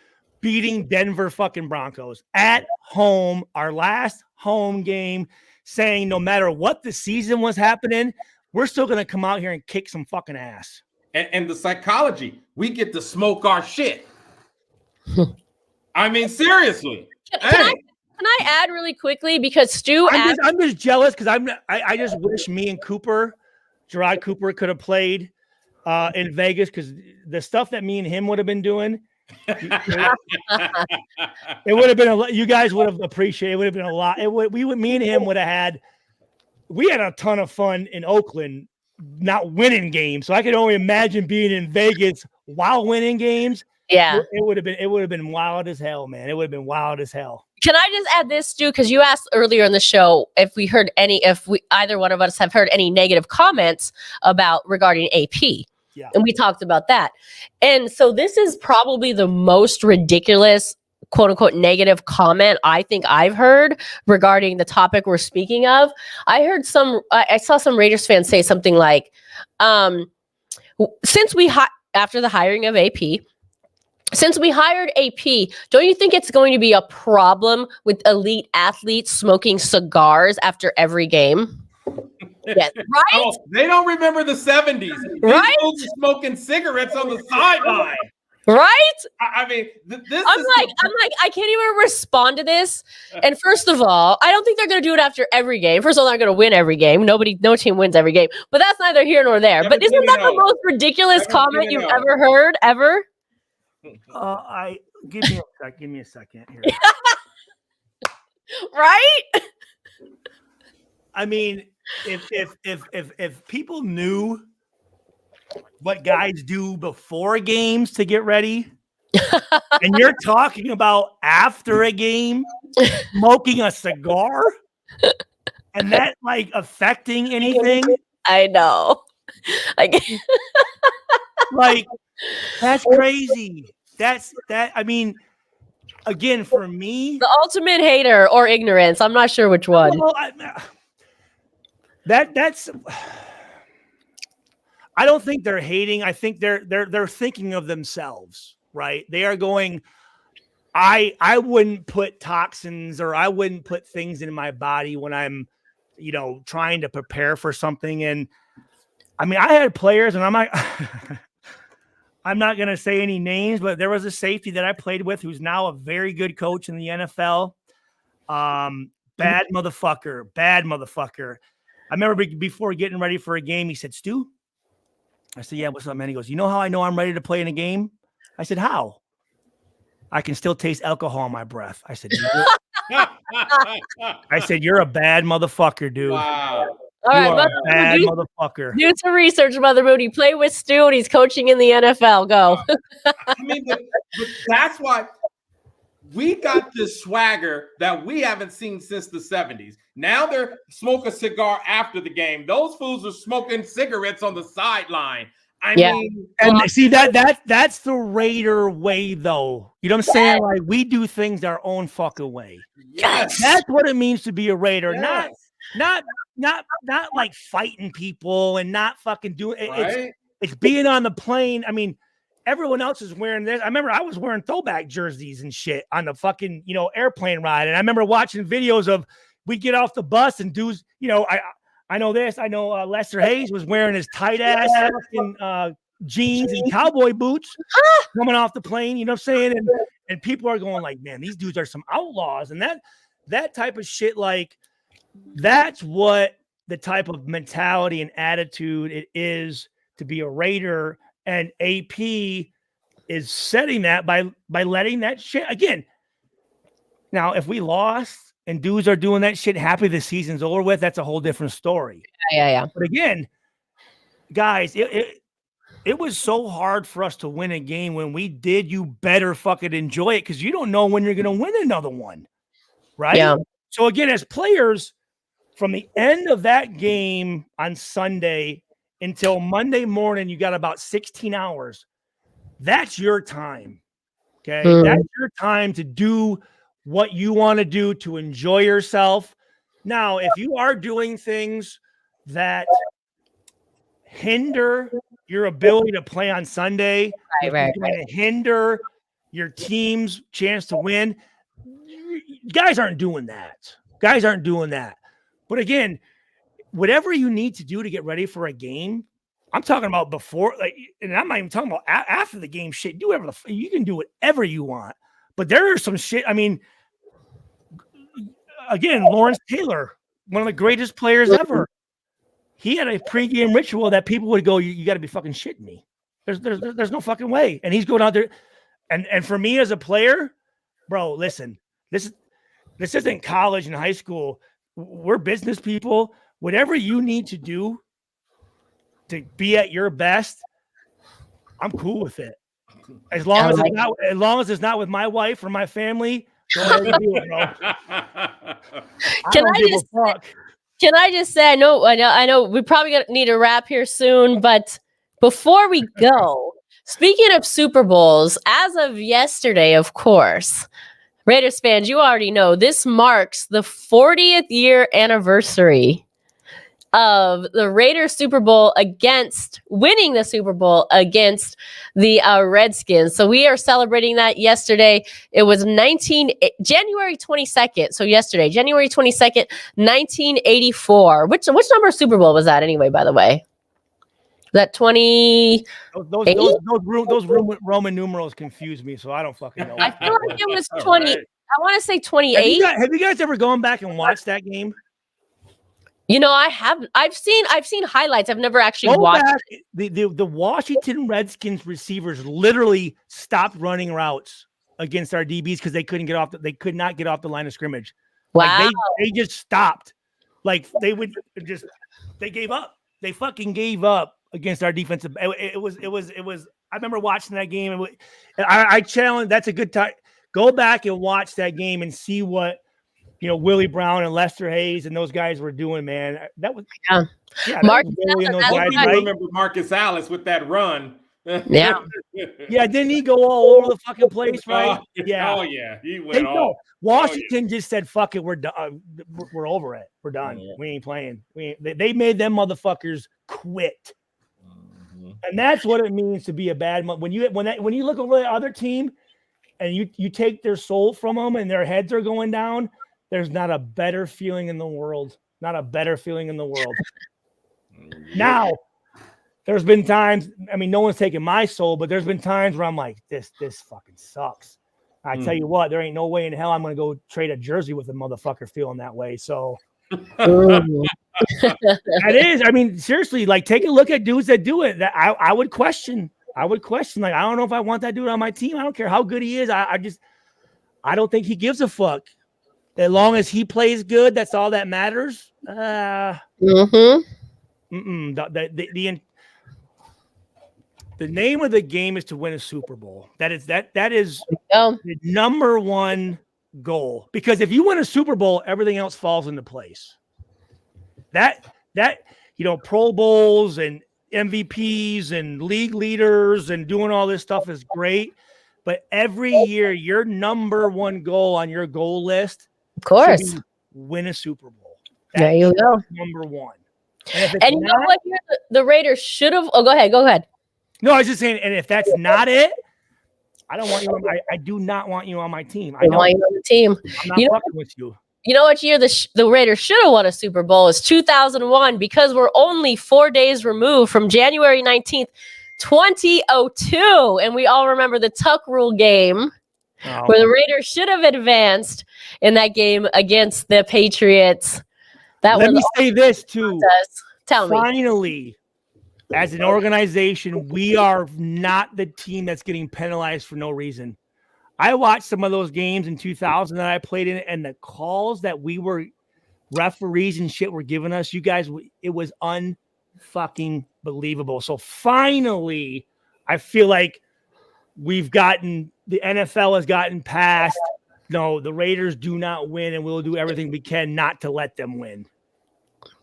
beating Denver fucking Broncos at home, our last home game, saying no matter what the season was happening, we're still going to come out here and kick some fucking ass. And the psychology, we get to smoke our shit. I mean, seriously. Can I add really quickly because Stu? I'm just jealous because I just wish me and Gerard Cooper could have played in Vegas because the stuff that me and him would have been doing, it would have been you guys would have appreciated. It would have been a lot. Me and him would have had. We had a ton of fun in Oakland, not winning games. So I could only imagine being in Vegas while winning games. Yeah, it would have been wild as hell, man. It would have been wild as hell. Can I just add this, Stu? Because you asked earlier in the show if either one of us have heard any negative comments regarding AP. Yeah. And we talked about that. And so this is probably the most ridiculous, quote unquote, negative comment I think I've heard regarding the topic we're speaking of. I saw some Raiders fans say something like, after the hiring of AP, since we hired AP, don't you think it's going to be a problem with elite athletes smoking cigars after every game? Yes, right? Oh, they don't remember the 70s. Right? People smoking cigarettes on the sideline. Right? I mean, I'm like, I can't even respond to this. And first of all, I don't think they're going to do it after every game. First of all, they're not going to win every game. No team wins every game. But that's neither here nor there. But isn't that the most ridiculous comment you've ever heard, ever? Give me a second here. Right? I mean, if people knew what guys do before games to get ready, and you're talking about after a game smoking a cigar, and that like affecting anything, I know. Like that's crazy. I mean, again, for me, the ultimate hater or ignorance. I'm not sure which one. Well, that's. I don't think they're hating. I think they're thinking of themselves, right? They are going. I wouldn't put toxins or I wouldn't put things in my body when I'm, trying to prepare for something. And I mean, I had players, and I'm not going to say any names, but there was a safety that I played with who's now a very good coach in the NFL. Bad motherfucker. I remember before getting ready for a game, he said, "Stu," I said, "Yeah, what's up, man?" He goes, "You know how I know I'm ready to play in a game?" I said, "How?" "I can still taste alcohol in my breath." I said, "You're a bad motherfucker, dude." Wow. All right, Mother bad Moody, motherfucker. do some research, Mother Moody. Play with Stu, and he's coaching in the NFL. Go. I mean, but that's why we got this swagger that we haven't seen since the 70s. Now they're smoking a cigar after the game. Those fools are smoking cigarettes on the sideline. I mean, and see that's the Raider way, though. You know what I'm saying? Like, we do things our own fucking way. Yes. That's what it means to be a Raider. Yes. Not like fighting people and not fucking doing it. Right? It's being on the plane. I mean, everyone else is wearing this. I remember I was wearing throwback jerseys and shit on the fucking, airplane ride. And I remember watching videos of we'd get off the bus and dudes, I know this. I know Lester Hayes was wearing his tight ass fucking jeans and cowboy boots coming off the plane. You know what I'm saying? And people are going like, man, these dudes are some outlaws. And that type of shit, like, that's what the type of mentality and attitude it is to be a Raider. And AP is setting that by letting that shit again. Now, if we lost and dudes are doing that shit happy the season's over with, that's a whole different story. Yeah. But again, guys, it was so hard for us to win a game. When we did, you better fucking enjoy it, because you don't know when you're going to win another one, right? Yeah. So again, as players, from the end of that game on Sunday until Monday morning, you got about 16 hours. That's your time. Okay. That's your time to do what you want to do, to enjoy yourself. Now, if you are doing things that hinder your ability to play on Sunday, Right. hinder your team's chance to win, guys aren't doing that. But again, whatever you need to do to get ready for a game, I'm talking about before, like, and I'm not even talking about after the game shit. Do whatever you can do whatever you want. But there are some shit. I mean, again, Lawrence Taylor, one of the greatest players ever. He had a pregame ritual that people would go, "You got to be fucking shitting me. There's no fucking way." And he's going out there, and for me as a player, bro, listen, this isn't college and high school. We're business people. Whatever you need to do to be at your best, I'm cool with it. As long as it's not with my wife or my family, go ahead and do it, bro. Can I just say, I know we probably need to wrap here soon, but before we go, speaking of Super Bowls, as of yesterday, of course, Raiders fans, you already know this marks the 40th year anniversary of the Raiders Super Bowl winning the Super Bowl against the Redskins. So we are celebrating that yesterday. It was January 22nd. So yesterday, January 22nd, 1984. Which number Super Bowl was that anyway, by the way? That 20? Those Roman numerals confuse me, so I don't fucking know. I feel like it was 20. Right. I want to say 28. Have you guys ever gone back and watched that game? I have. I've seen highlights. I've never actually watched. The Washington Redskins receivers literally stopped running routes against our DBs because they could not get off the line of scrimmage. Wow. Like they just stopped. Like they gave up. They fucking gave up against our defensive. It was. I remember watching that game. I challenge. That's a good time. Go back and watch that game and see what Willie Brown and Lester Hayes and those guys were doing, man. That was Marcus Allen, I remember Marcus Allen with that run. Yeah. Yeah, didn't he go all over the fucking place, right? Yeah. Oh yeah, he went all. Washington just said, "Fuck it, we're done. We're over it. We're done. Yeah. We ain't playing." They made them motherfuckers quit. And that's what it means to be a bad when you look over the other team and you take their soul from them and their heads are going down, there's not a better feeling in the world. Not a better feeling in the world. Now, there's been times, I mean, no one's taken my soul, but there's been times where I'm like, this fucking sucks. I tell you what, there ain't no way in hell I'm going to go trade a jersey with a motherfucker feeling that way. So that is, I mean, seriously, like take a look at dudes that do it. That I would question. Like, I don't know if I want that dude on my team. I don't care how good he is. I don't think he gives a fuck. As long as he plays good, that's all that matters. The name of the game is to win a Super Bowl. That is the number one goal. Because if you win a Super Bowl, everything else falls into place. That Pro Bowls and MVPs and league leaders and doing all this stuff is great. But every year, your number one goal on your goal list, of course, win a Super Bowl. There you go. Number one. And you know what? The Raiders should have. Oh, go ahead. No, I was just saying, and if that's not it, I don't want you. I do not want you on my team. I don't want you on the team. I'm not fucking with you. You know what year the Raiders should have won a Super Bowl is 2001, because we're only 4 days removed from January 19th, 2002, and we all remember the Tuck Rule game where the Raiders should have advanced in that game against the Patriots. Let me say this too. Tell me. Finally, as an organization, we are not the team that's getting penalized for no reason. I watched some of those games in 2000 that I played in, and the calls that referees and shit were giving us, you guys, it was unfucking believable. So finally, I feel like the NFL has gotten past, no, the Raiders do not win, and we'll do everything we can not to let them win.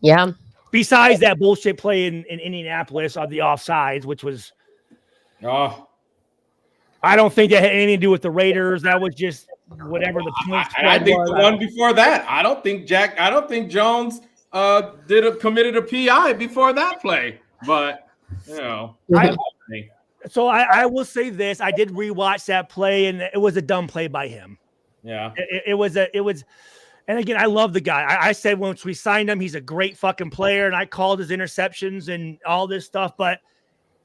Yeah. Besides that bullshit play in Indianapolis on the offsides, which was, I don't think that had anything to do with the Raiders. That was just whatever the point. I think the one before that. I don't think Jones committed a PI before that play. But I will say this: I did rewatch that play, and it was a dumb play by him. Yeah, it was. And again, I love the guy. I said once we signed him, he's a great fucking player, and I called his interceptions and all this stuff. But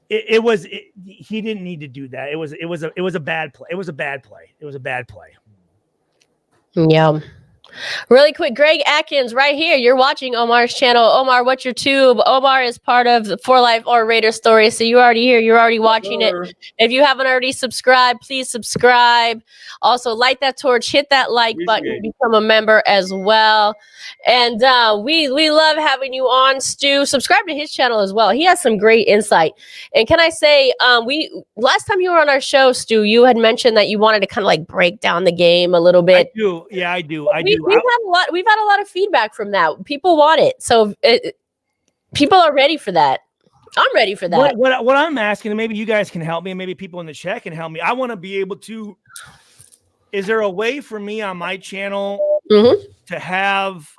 he didn't need to do that. It was a bad play. It was a bad play. Yeah. Really quick, Greg Atkins right here. You're watching Omar's channel. Omar, what's your tube? Omar is part of the For Life or Raider Story, so you're already here. You're already watching it. If you haven't already subscribed, please subscribe. Also, light that torch, hit that like button, become a member as well. And we love having you on, Stu. Subscribe to his channel as well. He has some great insight. And can I say, last time you were on our show, Stu, you had mentioned that you wanted to kind of like break down the game a little bit. I do. Yeah, I do. We've had a lot of feedback from that. People want it, so people are ready for that. I'm ready for that. What I'm asking, and maybe you guys can help me, and maybe people in the chat can help me. I want to be able to. Is there a way for me on my channel to have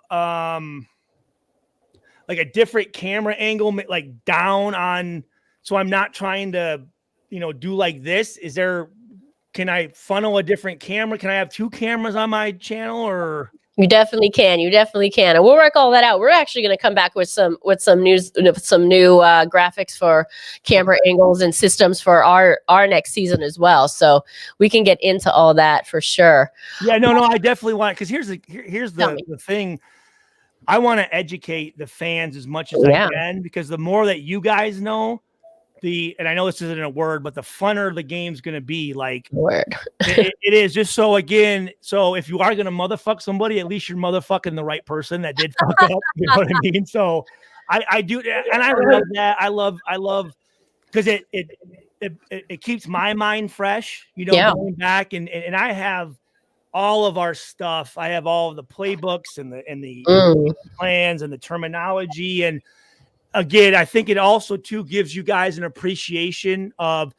like a different camera angle, like down on, so I'm not trying to, do like this? Can I funnel a different camera? Can I have two cameras on my channel, or? You definitely can. And we'll work all that out. We're actually going to come back with some new graphics for camera angles and systems for our next season as well. So we can get into all that for sure. Yeah, no, I definitely want, because here's the thing. I want to educate the fans as much as I can, because the more that you guys know, and I know this isn't a word, but the funner the game's going to be. Like, it is. Just so if you are going to motherfuck somebody, at least you're motherfucking the right person that did fuck up. You know what I mean? So I do, and I love that. I love because it keeps my mind fresh. Going back and I have all of our stuff. I have all of the playbooks and the plans and the terminology. And again, I think it also too gives you guys an appreciation of,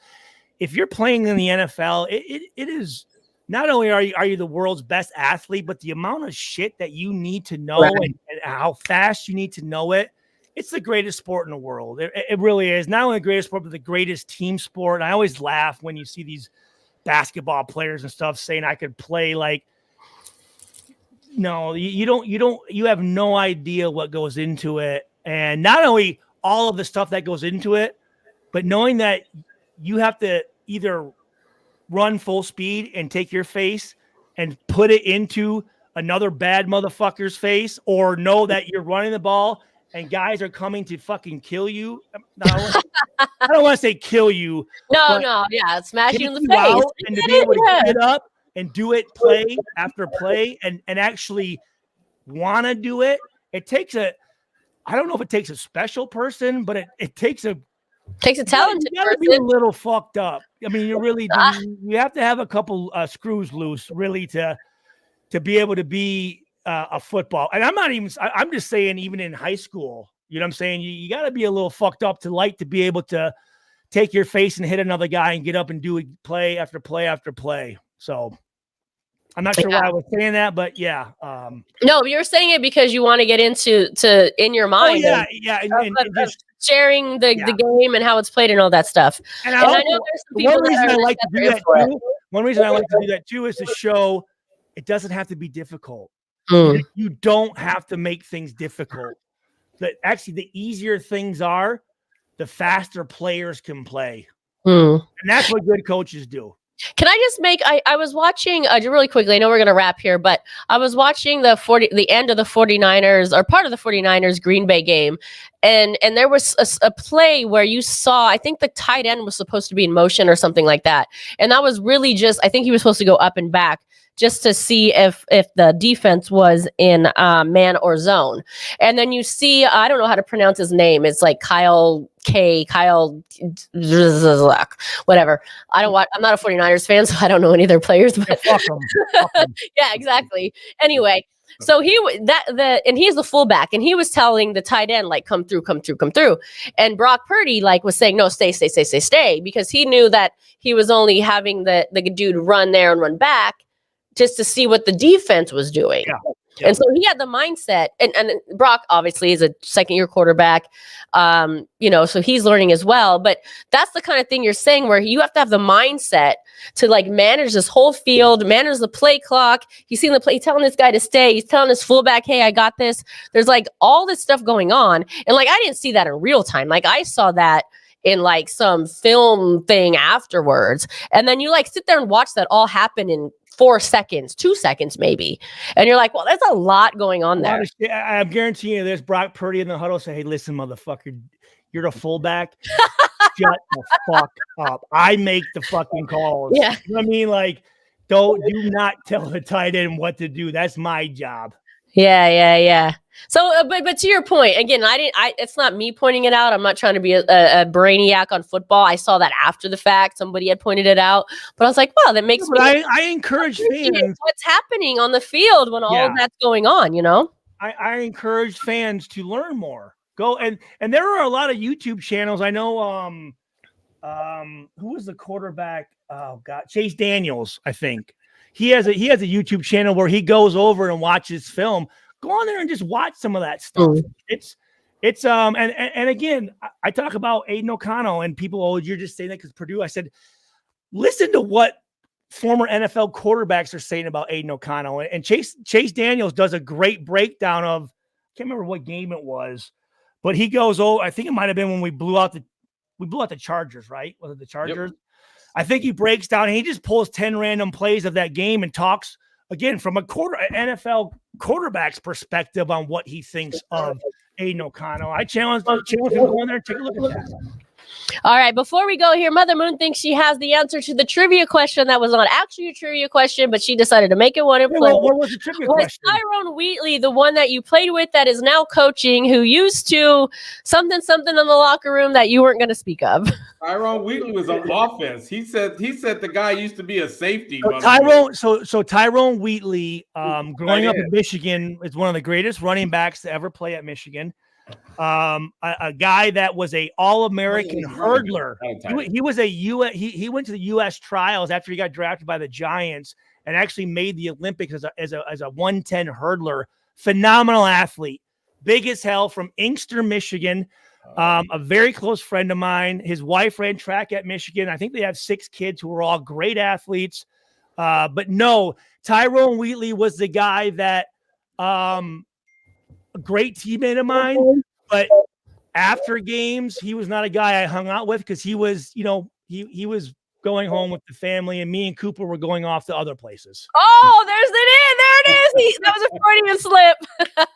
if you're playing in the NFL, it is not only are you the world's best athlete, but the amount of shit that you need to know and how fast you need to know it. It's the greatest sport in the world. It really is. Not only the greatest sport, but the greatest team sport. And I always laugh when you see these basketball players and stuff saying I could play like. No, you have no idea what goes into it. And not only all of the stuff that goes into it, but knowing that you have to either run full speed and take your face and put it into another bad motherfucker's face, or know that you're running the ball and guys are coming to fucking kill you. I don't want to say kill you. No, yeah, smash you in the face. And to be able to get up and do it play after play and actually want to do it. It takes I don't know if it takes a special person, but it takes a talented person. Be a little fucked up. I mean, you really do. You have to have a couple screws loose really to be able to be a football. And I'm just saying, even in high school, you know what I'm saying? You got to be a little fucked up to be able to take your face and hit another guy and get up and do it play after play after play. So I'm not sure why I was saying that, but yeah. No, you're saying it because you want to get into in your mind. And just sharing the game and how it's played and all that stuff. And I know there's some people one reason I like to do that too. One reason I like to do that too is to show it doesn't have to be difficult. You don't have to make things difficult. That actually, the easier things are, the faster players can play, and that's what good coaches do. Can I just make? I was watching really quickly. I know we're going to wrap here, but I was watching the end of the 49ers, or part of the 49ers Green Bay game, and there was a play where you saw, I think the tight end was supposed to be in motion or something like that, and that was really just, I think he was supposed to go up and back just to see if the defense was in man or zone. And then you see, I don't know how to pronounce his name. It's like Kyle, whatever. I'm not a 49ers fan, so I don't know any of their players. But Fuck 'em. yeah, exactly. Anyway, so and he's the fullback, and he was telling the tight end, like, come through. And Brock Purdy was saying, no, stay, because he knew that he was only having the dude run there and run back just to see what the defense was doing. Yeah. And so he had the mindset, and Brock obviously is a second-year quarterback, so he's learning as well. But that's the kind of thing you're saying, where you have to have the mindset to manage this whole field, manage the play clock. He's seeing the play, he's telling this guy to stay. He's telling his fullback, hey, I got this. There's all this stuff going on. And I didn't see that in real time. I saw that in some film thing afterwards. And then you sit there and watch that all happen in 4 seconds, 2 seconds maybe. And you're like, well, there's a lot going on there. I'm guaranteeing you there's Brock Purdy in the huddle say, hey, listen, motherfucker, you're the fullback. Shut the fuck up. I make the fucking calls. Yeah. You know what I mean? Do not tell the tight end what to do. That's my job. Yeah. So, but to your point, again, it's not me pointing it out. I'm not trying to be a brainiac on football. I saw that after the fact. Somebody had pointed it out, but I was like, wow, that makes me. I encourage fans. What's happening on the field when all of that's going on, I encourage fans to learn more. Go and there are a lot of YouTube channels. I know, who was the quarterback? Oh God, Chase Daniels, I think. He has a YouTube channel where he goes over and watches film. Go on there and just watch some of that stuff. It's and again, I talk about Aiden O'Connell and people, oh, you're just saying that because Purdue. I said, listen to what former NFL quarterbacks are saying about Aiden O'Connell. And Chase Daniels does a great breakdown of, I can't remember what game it was, but he goes, oh, I think it might have been when we blew out the Chargers, right? Was it the Chargers? Yep. I think he breaks down and he just pulls 10 random plays of that game and talks again from NFL quarterback's perspective on what he thinks of Aiden O'Connell. I challenge him to go in there and take a look at that. All right, before we go here, Mother Moon thinks she has the answer to the trivia question that was not actually a trivia question, but she decided to make it one and play. What was the trivia question? Tyrone Wheatley, the one that you played with that is now coaching, who used to something in the locker room that you weren't going to speak of? Tyrone Wheatley was on offense. He said the guy used to be a safety. So Tyrone Wheatley, growing up in Michigan, is one of the greatest running backs to ever play at Michigan. A guy that was a All-American hurdler. He was he went to the U.S. trials after he got drafted by the Giants and actually made the Olympics as a 110 hurdler. Phenomenal athlete, big as hell, from Inkster, Michigan. A very close friend of mine. His wife ran track at Michigan. I think they have 6 kids who are all great athletes. But no, Tyrone Wheatley was the guy that a great teammate of mine. But after games, he was not a guy I hung out with because he was, he was going home with the family, and me and Cooper were going off to other places. Oh, there it is. That was a Freudian slip.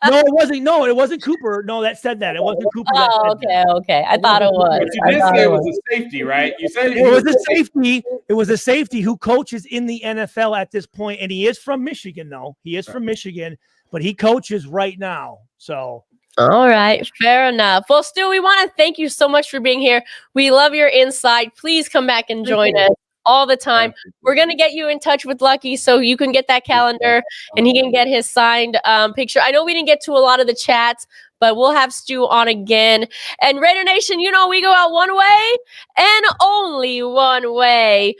No, it wasn't. No, it wasn't Cooper. No, that said that. It wasn't Cooper. Oh, okay. I thought it was. But you did say it was a safety, right? You said it was a safety. It was a safety who coaches in the NFL at this point, and he is from Michigan, though. He is from Michigan, but he coaches right now. So. All right, fair enough. Well, Stu, we want to thank you so much for being here. We love your insight. Please come back and join us all the time. We're going to get you in touch with Lucky so you can get that calendar and he can get his signed picture. I know we didn't get to a lot of the chats, but we'll have Stu on again. And Raider Nation, we go out one way and only one way.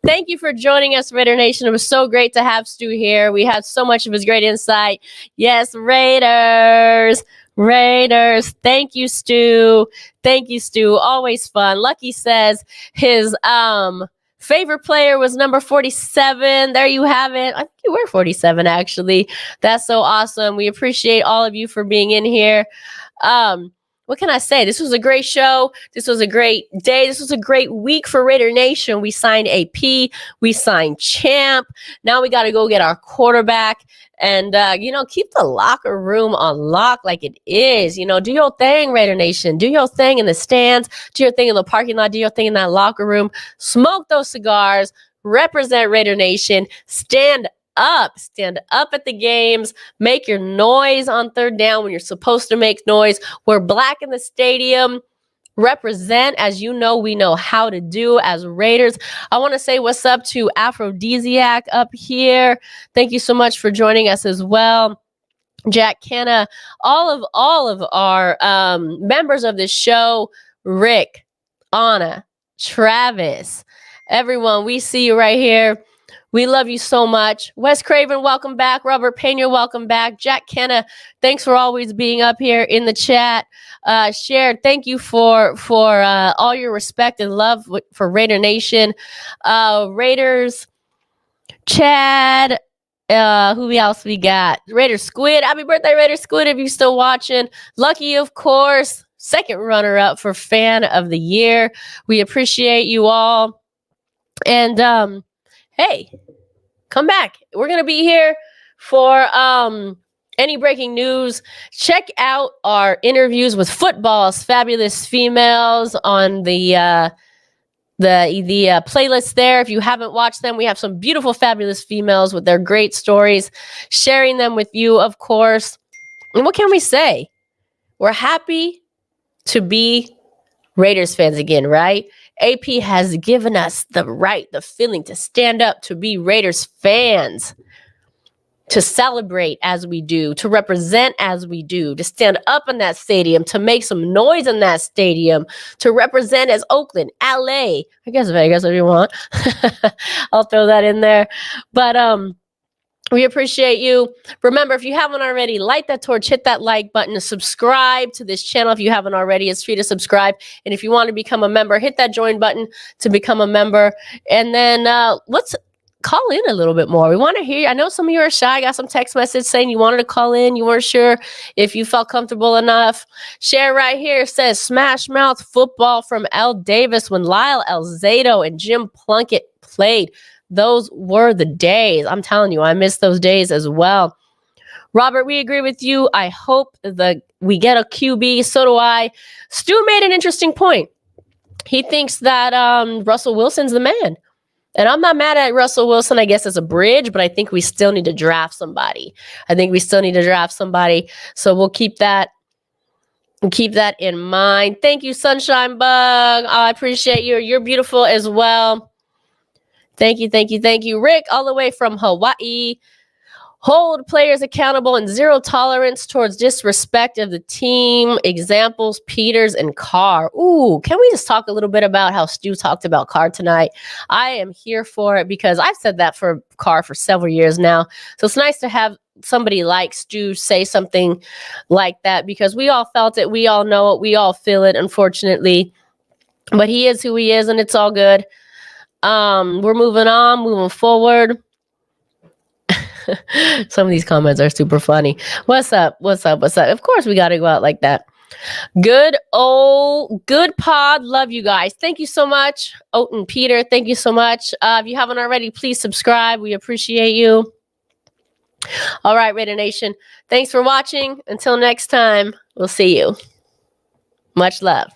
Thank you for joining us, Raider Nation. It was so great to have Stu here. We had so much of his great insight. Yes, Raiders. Thank you, Stu. Always fun. Lucky says his favorite player was number 47. There you have it. I think you were 47, actually. That's so awesome. We appreciate all of you for being in here. What can I say? This was a great show. This was a great day. This was a great week for Raider Nation. We signed AP. We signed Champ. Now we got to go get our quarterback and, keep the locker room on lock like it is. Do your thing, Raider Nation. Do your thing in the stands. Do your thing in the parking lot. Do your thing in that locker room. Smoke those cigars. Represent Raider Nation. Stand up at the games, make your noise on third down when you're supposed to make noise. We're black in the stadium. Represent, as we know how to do as Raiders. I want to say what's up to Aphrodisiac up here. Thank you so much for joining us as well. Jack Canna, all of our members of this show, Rick, Anna, Travis, everyone, we see you right here. We love you so much. Wes Craven, welcome back. Robert Pena, welcome back. Jack Kenna, thanks for always being up here in the chat. Shared, thank you for all your respect and love for Raider Nation. Raiders, Chad, who else we got? Raider Squid. Happy birthday, Raider Squid, if you're still watching. Lucky, of course. Second runner-up for Fan of the Year. We appreciate you all. And, hey, come back. We're going to be here for any breaking news. Check out our interviews with football's fabulous females on the playlist there. If you haven't watched them, we have some beautiful, fabulous females with their great stories, sharing them with you, of course. And what can we say? We're happy to be Raiders fans again, right? AP has given us the right, the feeling to stand up, to be Raiders fans, to celebrate as we do, to represent as we do, to stand up in that stadium, to make some noise in that stadium, to represent as Oakland, LA, I guess Vegas if you want. I'll throw that in there. But we appreciate you. Remember, if you haven't already, light that torch, hit that like button, subscribe to this channel if you haven't already. It's free to subscribe. And if you want to become a member, hit that join button to become a member. And then let's call in a little bit more. We want to hear you. I know some of you are shy. I got some text message saying you wanted to call in. You weren't sure if you felt comfortable enough. Share right here. It says Smash Mouth football from L. Davis when Lyle Elzado and Jim Plunkett played. Those were the days. I'm telling you, I miss those days as well. Robert, we agree with you. I hope we get a QB. So do I. Stu made an interesting point. He thinks that Russell Wilson's the man. And I'm not mad at Russell Wilson, I guess, as a bridge, but I think we still need to draft somebody. So we'll keep that Keep that in mind. Thank you, Sunshine Bug. I appreciate you. You're beautiful as well. Thank you, thank you, thank you. Rick, all the way from Hawaii. Hold players accountable and zero tolerance towards disrespect of the team. Examples, Peters and Carr. Ooh, can we just talk a little bit about how Stu talked about Carr tonight? I am here for it because I've said that for Carr for several years now. So it's nice to have somebody like Stu say something like that because we all felt it. We all know it. We all feel it, unfortunately. But he is who he is, and it's all good. We're moving on, moving forward. Some of these comments are super funny. What's up? What's up? What's up? Of course, we got to go out like that. Good pod. Love you guys. Thank you so much. Oat and Peter, thank you so much. If you haven't already, please subscribe. We appreciate you. All right, Raider Nation. Thanks for watching. Until next time, we'll see you. Much love.